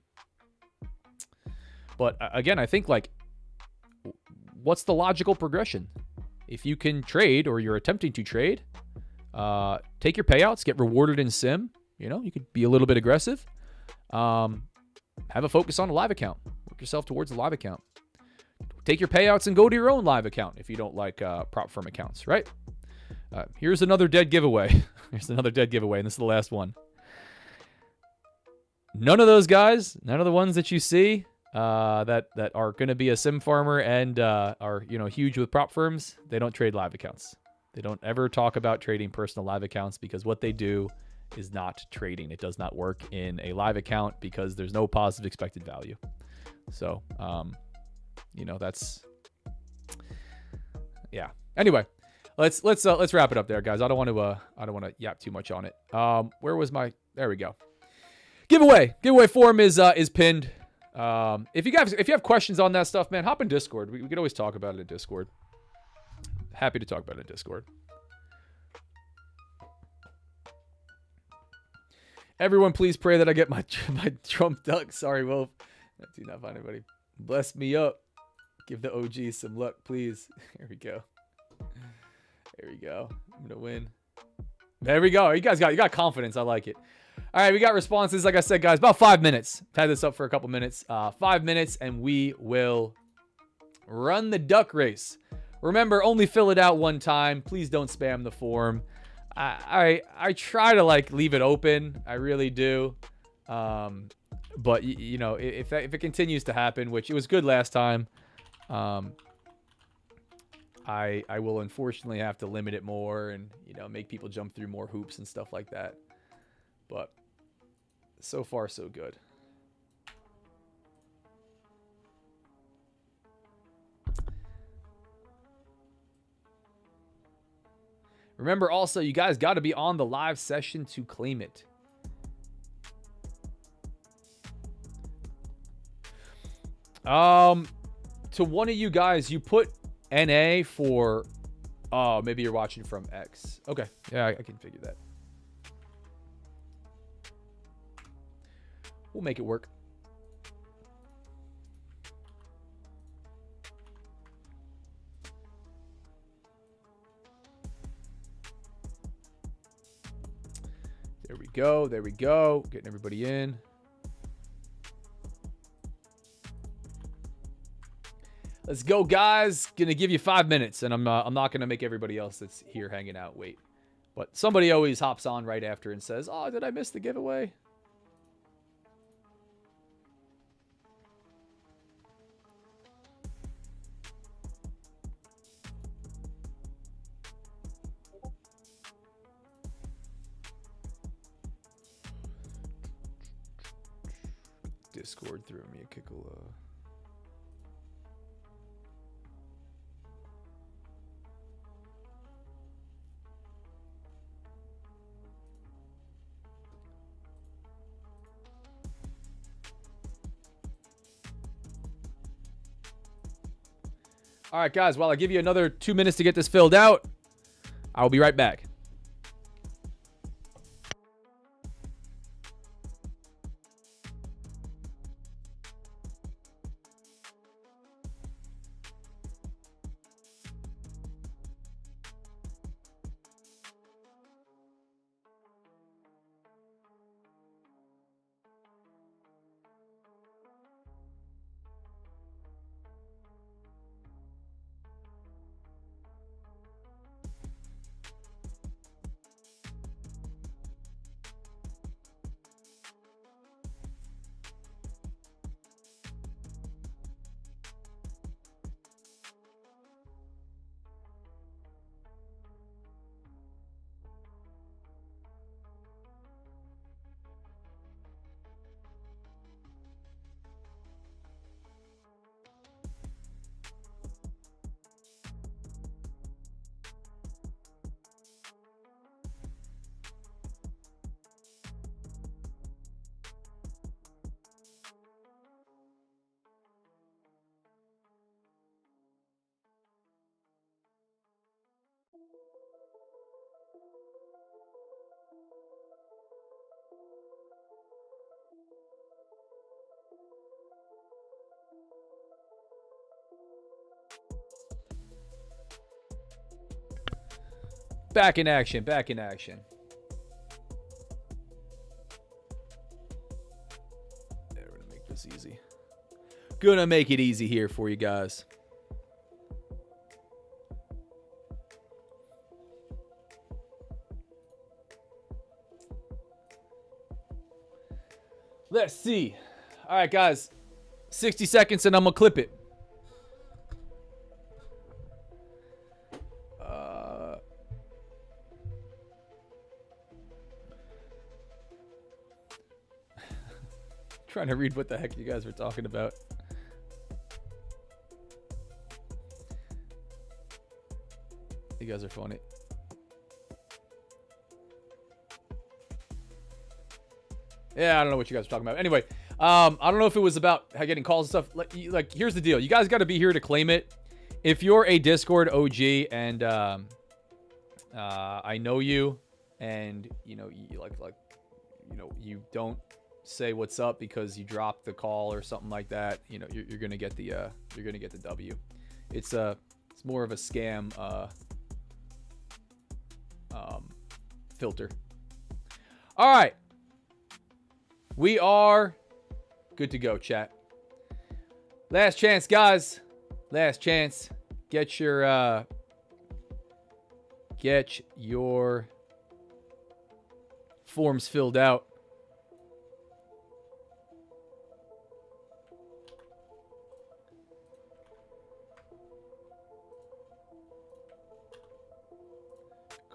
But again, I think what's the logical progression? If you can trade or you're attempting to trade, take your payouts, get rewarded in sim. You could be a little bit aggressive. Have a focus on a live account. Work yourself towards a live account. Take your payouts and go to your own live account if you don't like prop firm accounts, right? Here's another dead giveaway. Here's another dead giveaway, and this is the last one. None of those guys, none of the ones that you see that are going to be a sim farmer and are huge with prop firms, they don't trade live accounts. They don't ever talk about trading personal live accounts because what they do is not trading. It does not work in a live account because there's no positive expected value. So, that's yeah. Anyway, let's wrap it up there, guys. I don't want to yap too much on it. Where was my? There we go. Giveaway form is pinned. If you have questions on that stuff, man, hop in Discord. We could always talk about it in Discord. Happy to talk about it in Discord. Everyone, please pray that I get my Trump duck. Sorry, Wolf. I do not find anybody. Bless me up. Give the OG some luck, please. Here we go. There we go. I'm gonna win. There we go. You got confidence. I like it. All right, we got responses. Like I said, guys, about 5 minutes. Had this up for a couple minutes. 5 minutes, and we will run the duck race. Remember, only fill it out one time. Please don't spam the form. I try to leave it open. I really do. But if it continues to happen, which it was good last time, I will unfortunately have to limit it more and make people jump through more hoops and stuff like that. But so far so good. Remember also, you guys got to be on the live session to claim it. To one of you guys, you put NA for, oh, maybe you're watching from X. Okay. Yeah, I can figure that. We'll make it work. There we go. There we go. Getting everybody in. Let's go, guys. Gonna give you 5 minutes, and I'm not gonna make everybody else that's here hanging out wait. But somebody always hops on right after and says, "Oh, did I miss the giveaway?" Discord threw me a kickle. All right, guys, while I give you another 2 minutes to get this filled out, I'll be right back. Back in action. Back in action. There, we're gonna make this easy. Gonna make it easy here for you guys. Let's see. All right, guys. 60 seconds and I'm gonna clip it. Trying to read what the heck you guys were talking about. You guys are funny. Yeah, I don't know what you guys are talking about. Anyway, I don't know if it was about getting calls and stuff. Like, here's the deal. You guys got to be here to claim it. If you're a Discord OG and I know you, and you know, you don't say what's up because you dropped the call or something like that, you know, you're gonna get the W. It's more of a scam filter. All right, we are good to go, chat. Last chance, guys. Last chance. Get your forms filled out.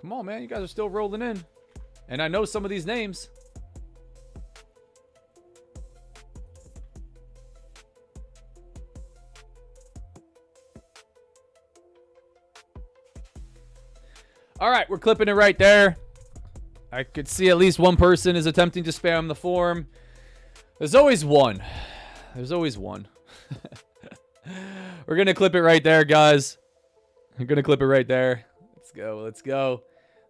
Come on, man. You guys are still rolling in. And I know some of these names. All right, we're clipping it right there. I could see at least one person is attempting to spam the form. There's always one. There's always one. We're going to clip it right there, guys. We're going to clip it right there. Let's go. Let's go.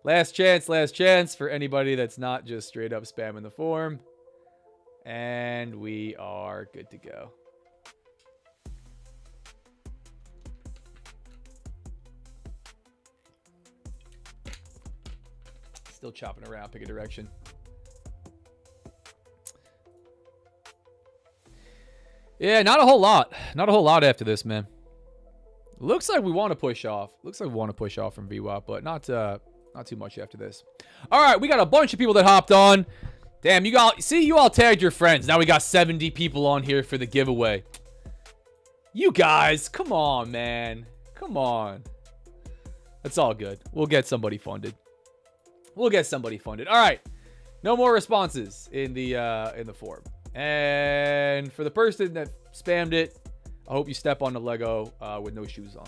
Last chance for anybody that's not just straight up spamming the form. And we are good to go. Still chopping around, pick a direction. Yeah, not a whole lot. Not a whole lot after this, man. Looks like we want to push off. Looks like we want to push off from VWAP, but not too much after this. All right, we got a bunch of people that hopped on. Damn, you all tagged your friends. Now we got 70 people on here for the giveaway. You guys, come on, man. Come on. It's all good. We'll get somebody funded. We'll get somebody funded. All right. No more responses in the form. And for the person that spammed it, I hope you step on the Lego with no shoes on.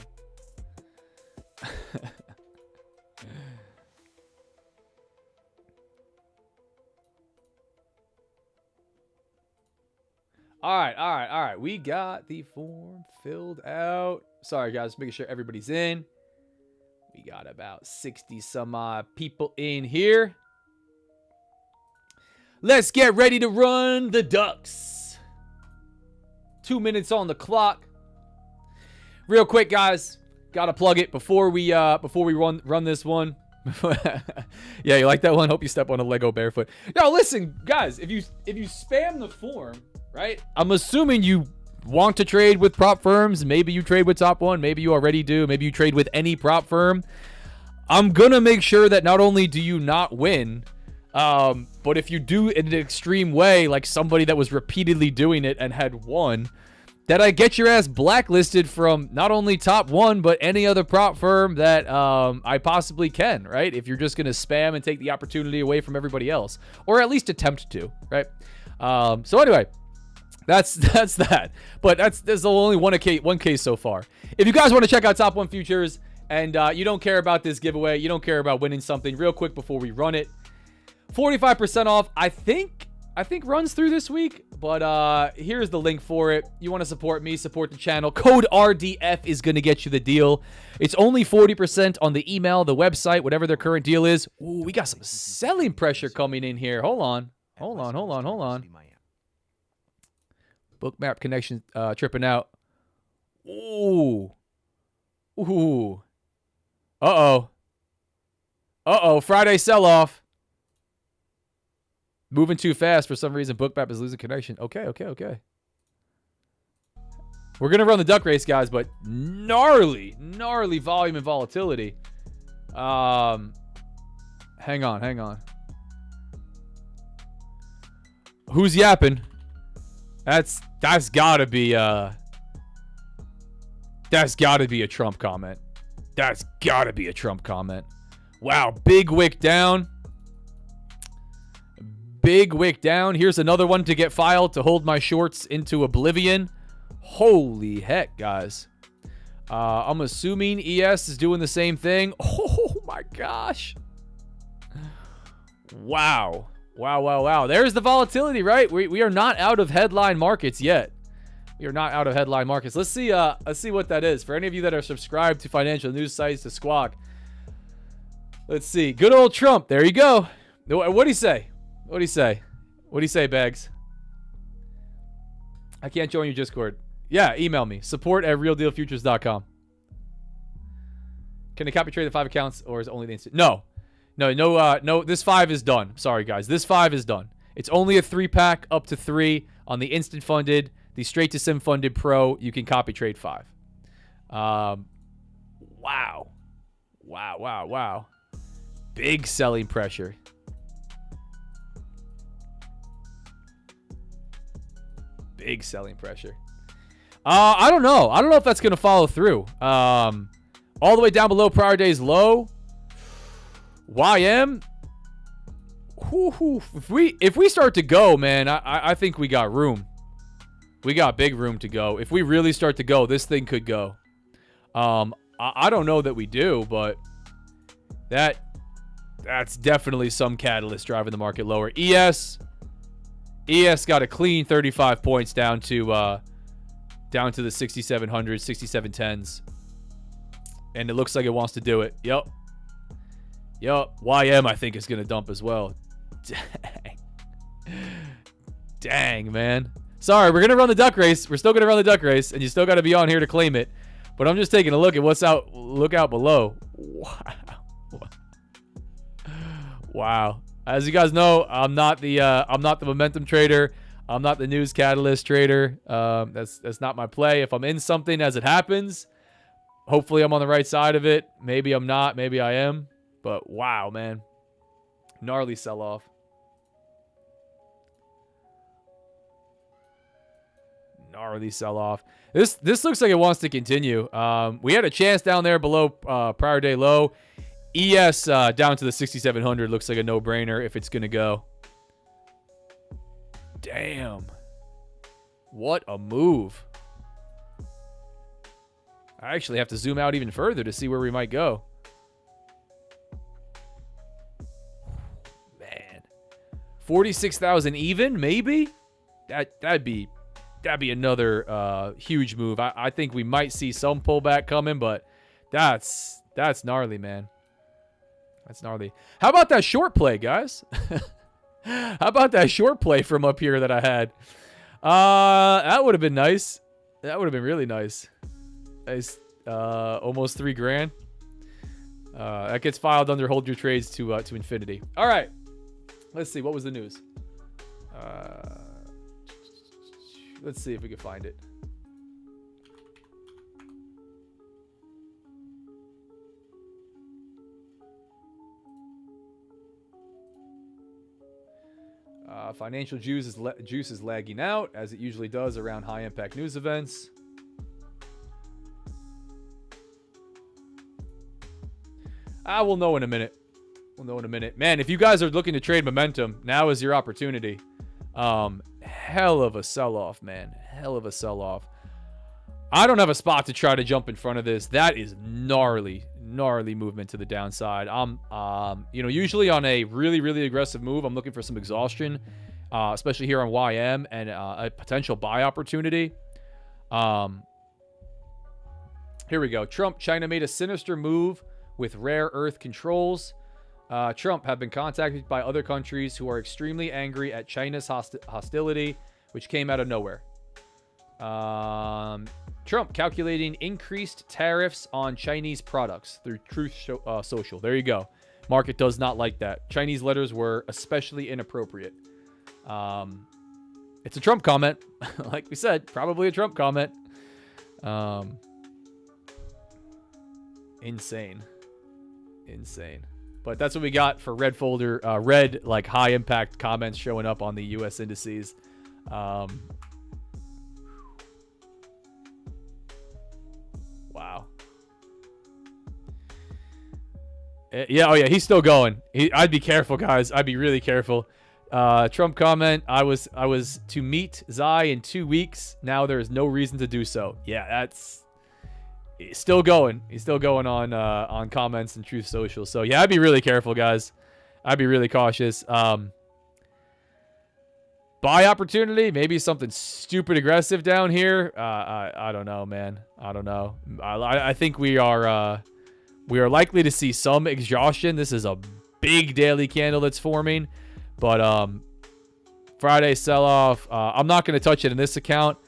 All right. We got the form filled out. Sorry, guys. Making sure everybody's in. We got about 60 some odd people in here. Let's get ready to run the Ducks. 2 minutes on the clock. Real quick, guys. Gotta plug it before we run this one. Yeah, you like that one? Hope you step on a Lego barefoot. Now, listen, guys. If you spam the form, right? I'm assuming you want to trade with prop firms. Maybe you trade with Top One. Maybe you already do. Maybe you trade with any prop firm. I'm gonna make sure that not only do you not win, but if you do it in an extreme way, like somebody that was repeatedly doing it and had won, that I get your ass blacklisted from not only Top One, but any other prop firm that I possibly can, right? If you're just gonna spam and take the opportunity away from everybody else, or at least attempt to, right? So anyway. That's that. But there's only one case so far. If you guys want to check out Top One Futures and you don't care about this giveaway, you don't care about winning something, real quick before we run it, 45% off. I think runs through this week, but here's the link for it. You want to support me, support the channel. Code RDF is going to get you the deal. It's only 40% on the email, the website, whatever their current deal is. Ooh, we got some selling pressure coming in here. Hold on. Bookmap connection tripping out. Ooh. Uh-oh. Uh-oh, Friday sell-off. Moving too fast for some reason. Bookmap is losing connection. Okay. We're going to run the duck race, guys, but gnarly volume and volatility. Hang on. Who's yapping? That's gotta be a Trump comment. That's gotta be a Trump comment. Wow, big wick down. Big wick down. Here's another one to get filed to hold my shorts into oblivion. Holy heck, guys. I'm assuming ES is doing the same thing. Oh my gosh. Wow. There's the volatility, right? We are not out of headline markets yet. Let's see what that is. For any of you that are subscribed to financial news sites, to Squawk. Let's see. Good old Trump. There you go. What'd he say? What'd he say, Bags? I can't join your Discord. Yeah, email me. support@realdealfutures.com. Can they copy trade the 5 accounts, or is it only the instant? No. This 5 is done. Sorry, guys. This 5 is done. It's only a 3-pack up to 3 on the instant funded. The straight to sim funded pro, you can copy trade 5. Wow. Big selling pressure. I don't know if that's going to follow through. All the way down below prior day's low. YM. If we start to go, man, I think we got room. We got big room to go. If we really start to go, this thing could go. I don't know that we do, but that's definitely some catalyst driving the market lower. ES got a clean 35 points down to the 6,700, 6,710s. And it looks like it wants to do it. Yep. YM, I think, is going to dump as well. Dang, man. Sorry, we're going to run the duck race. We're still going to run the duck race, and you still got to be on here to claim it. But I'm just taking a look at what's out. Look out below. Wow. As you guys know, I'm not the momentum trader. I'm not the news catalyst trader. That's not my play. If I'm in something as it happens, hopefully I'm on the right side of it. Maybe I'm not. Maybe I am. But wow, man. Gnarly sell-off. This looks like it wants to continue. We had a chance down there below prior day low. ES down to the 6,700 looks like a no-brainer if it's going to go. Damn. What a move. I actually have to zoom out even further to see where we might go. Man. 46,000 even, maybe? That'd be another huge move. I think we might see some pullback coming, but that's gnarly, man. That's gnarly. How about that short play, guys? How about that short play from up here that I had? That would have been nice. That would have been really nice. Nice. Almost $3,000. That gets filed under hold your trades to infinity. All right. Let's see. What was the news? Let's see if we can find it. Financial juice is lagging out, as it usually does around high-impact news events. We'll know in a minute. Man, if you guys are looking to trade momentum, now is your opportunity. Hell of a sell-off, man. Hell of a sell-off. I don't have a spot to try to jump in front of this. That is gnarly movement to the downside. Usually on a really aggressive move, I'm looking for some exhaustion, especially here on YM and a potential buy opportunity. Here we go. Trump, China made a sinister move with rare earth controls. Trump have been contacted by other countries who are extremely angry at China's hostility, which came out of nowhere. Trump calculating increased tariffs on Chinese products through Truth Social. There you go. Market does not like that. Chinese letters were especially inappropriate. It's a Trump comment. Like we said, probably a Trump comment. Insane. But that's what we got for red folder, red, like, high impact comments showing up on the U.S. indices. Wow. Yeah, oh yeah, he's still going. I'd be careful, guys. I'd be really careful. Trump comment, I was to meet Zai in 2 weeks. Now there is no reason to do so. Yeah, that's still going. He's still going on comments and Truth Social. So yeah, I'd be really careful, guys. I'd be really cautious. Buy opportunity, maybe something stupid aggressive down here. I don't know, man. I don't know. I think we are likely to see some exhaustion. This is a big daily candle that's forming. But Friday sell-off, I'm not going to touch it in this account.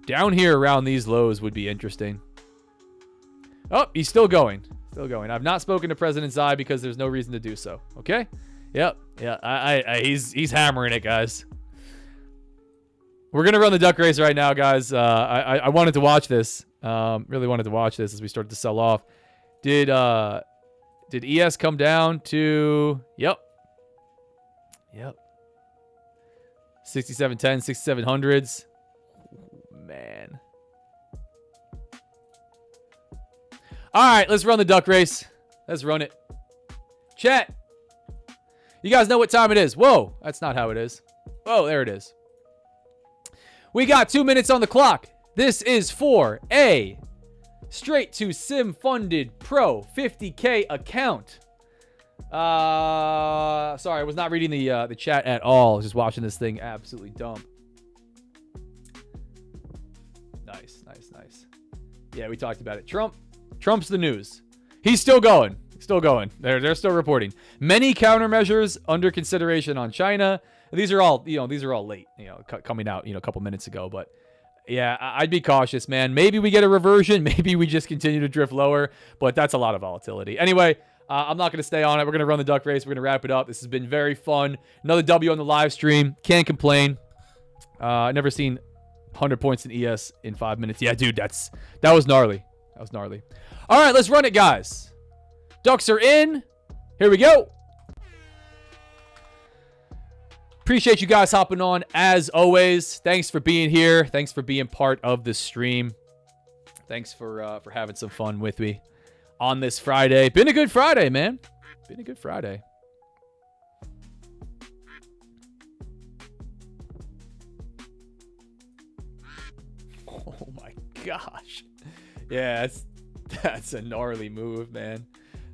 Down here around these lows would be interesting. Oh, he's still going. Still going. I've not spoken to President Xi because there's no reason to do so. Okay? Yep. Yeah. He's hammering it, guys. We're going to run the duck race right now, guys. I wanted to watch this. Really wanted to watch this as we started to sell off. Did ES come down to... Yep. 6710, 6700s. Man. All right, let's run the duck race. Let's run it. Chat. You guys know what time it is. Whoa, that's not how it is. Oh, there it is. We got 2 minutes on the clock. This is for a straight to sim funded pro 50K account. Sorry, I was not reading the chat at all. I was just watching this thing absolutely dump. Nice. Yeah, we talked about it. Trump's the news. He's still going. They're still reporting. Many countermeasures under consideration on China. These are all late, coming out, a couple minutes ago. But yeah, I'd be cautious, man. Maybe we get a reversion. Maybe we just continue to drift lower. But that's a lot of volatility. Anyway, I'm not going to stay on it. We're going to run the duck race. We're going to wrap it up. This has been very fun. Another W on the live stream. Can't complain. Never seen 100 points in ES in 5 minutes. Yeah, dude, that was gnarly. All right, let's run it, guys. Ducks are in. Here we go. Appreciate you guys hopping on as always. Thanks for being here. Thanks for being part of the stream. Thanks for having some fun with me on this Friday. Been a good Friday, man. Been a good Friday. Oh my gosh. Yeah, that's a gnarly move, man.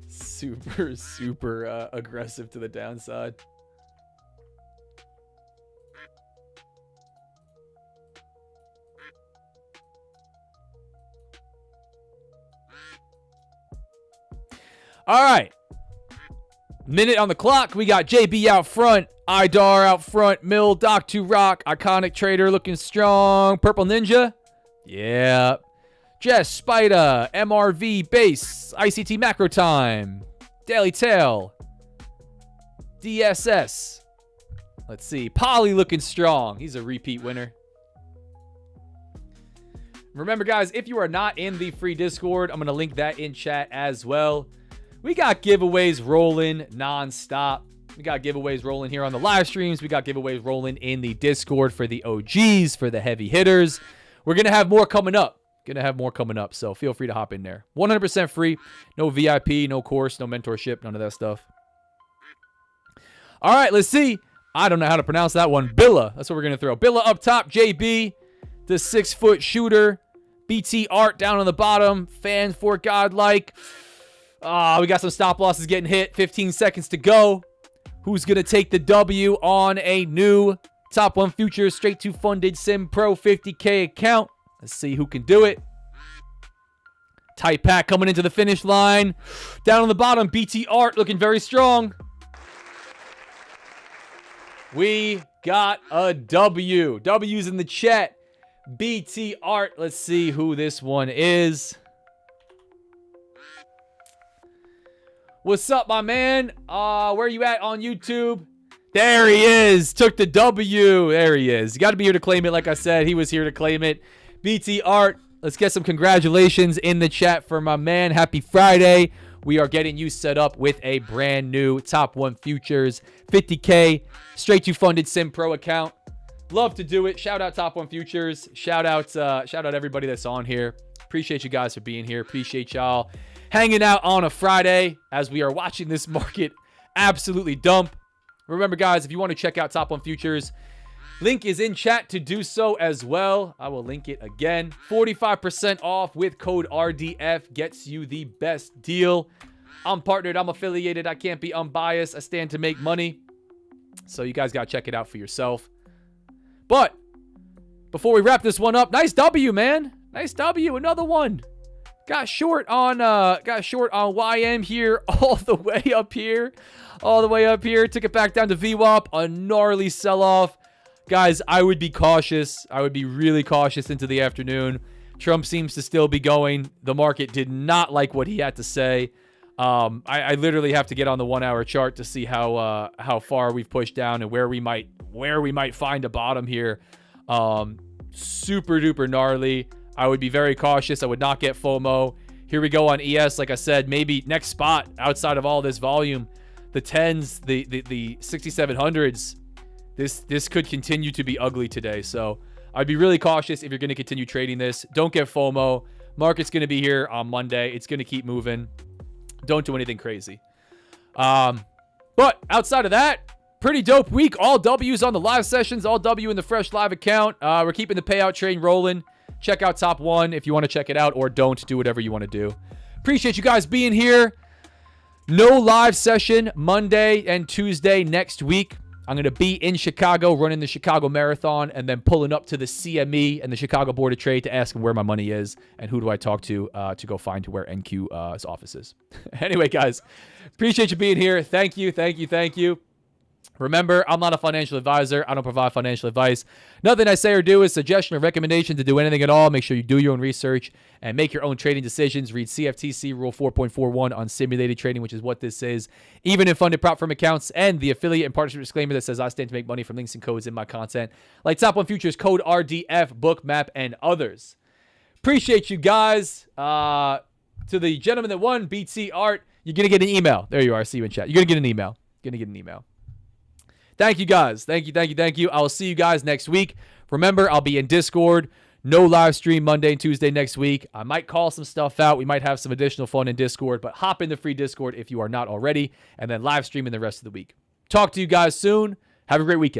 Super aggressive to the downside. All right. Minute on the clock. We got JB out front, Idar out front, Mill, Doc2Rock, Iconic Trader looking strong, Purple Ninja. Yeah. Jess, Spider, MRV, Base, ICT Macro Time, Daily Tail, DSS. Let's see. Polly looking strong. He's a repeat winner. Remember, guys, if you are not in the free Discord, I'm going to link that in chat as well. We got giveaways rolling nonstop. We got giveaways rolling here on the live streams. We got giveaways rolling in the Discord for the OGs, for the heavy hitters. We're going to have more coming up. So feel free to hop in there. 100% free. No VIP, no course, no mentorship, none of that stuff. All right, let's see. I don't know how to pronounce that one. Billa. That's what we're going to throw. Billa up top. JB, the 6-foot shooter. BT Art down on the bottom. Fan for Godlike. We got some stop losses getting hit. 15 seconds to go. Who's going to take the W on a new Top 1 Futures straight to funded Sim Pro 50K account? Let's see who can do it. Tight pack coming into the finish line. Down on the bottom, BT Art looking very strong. We got a W. W's in the chat. BT Art. Let's see who this one is. What's up, my man? Where you at on YouTube? There he is. Took the W. There he is. You got to be here to claim it. Like I said, he was here to claim it. BT Art, let's get some congratulations in the chat for my man. Happy Friday. We are getting you set up with a brand new Top 1 Futures 50K straight to funded Sim Pro account. Love to do it. Shout out Top 1 Futures. Shout out everybody that's on here. Appreciate you guys for being here. Appreciate y'all hanging out on a Friday as we are watching this market absolutely dump. Remember, guys, if you want to check out Top 1 Futures, link is in chat to do so as well. I will link it again. 45% off with code RDF gets you the best deal. I'm partnered. I'm affiliated. I can't be unbiased. I stand to make money. So you guys got to check it out for yourself. But before we wrap this one up, nice W, man. Nice W. Another one. Got short on YM here, all the way up here. Took it back down to VWAP. A gnarly sell-off. Guys, I would be cautious. I would be really cautious into the afternoon. Trump seems to still be going. The market did not like what he had to say. I literally have to get on the 1 hour chart to see how far we've pushed down and where we might find a bottom here. Super duper gnarly. I would be very cautious. I would not get FOMO. Here we go on ES. Like I said, maybe next spot outside of all this volume, the 10s, the 6700s. This could continue to be ugly today. So I'd be really cautious if you're going to continue trading this. Don't get FOMO. Market's going to be here on Monday. It's going to keep moving. Don't do anything crazy. But outside of that, pretty dope week. All W's on the live sessions. All W in the fresh live account. We're keeping the payout train rolling. Check out Top 1 if you want to check it out, or don't. Do whatever you want to do. Appreciate you guys being here. No live session Monday and Tuesday next week. I'm going to be in Chicago running the Chicago Marathon and then pulling up to the CME and the Chicago Board of Trade to ask them where my money is and who do I talk to go find where NQ's office is. Anyway, guys, appreciate you being here. Thank you, thank you, thank you. Remember, I'm not a financial advisor. I don't provide financial advice. Nothing I say or do is suggestion or recommendation to do anything at all. Make sure you do your own research and make your own trading decisions. Read CFTC Rule 4.41 on simulated trading, which is what this is. Even in funded prop firm accounts, and the affiliate and partnership disclaimer that says I stand to make money from links and codes in my content, like Top 1 Futures, code RDF, Bookmap, and others. Appreciate you guys. To the gentleman that won, BT Art, you're going to get an email. There you are. I see you in chat. You're going to get an email. Thank you, guys. Thank you. I will see you guys next week. Remember, I'll be in Discord. No live stream Monday and Tuesday next week. I might call some stuff out. We might have some additional fun in Discord, but hop in the free Discord if you are not already, and then live streaming the rest of the week. Talk to you guys soon. Have a great weekend.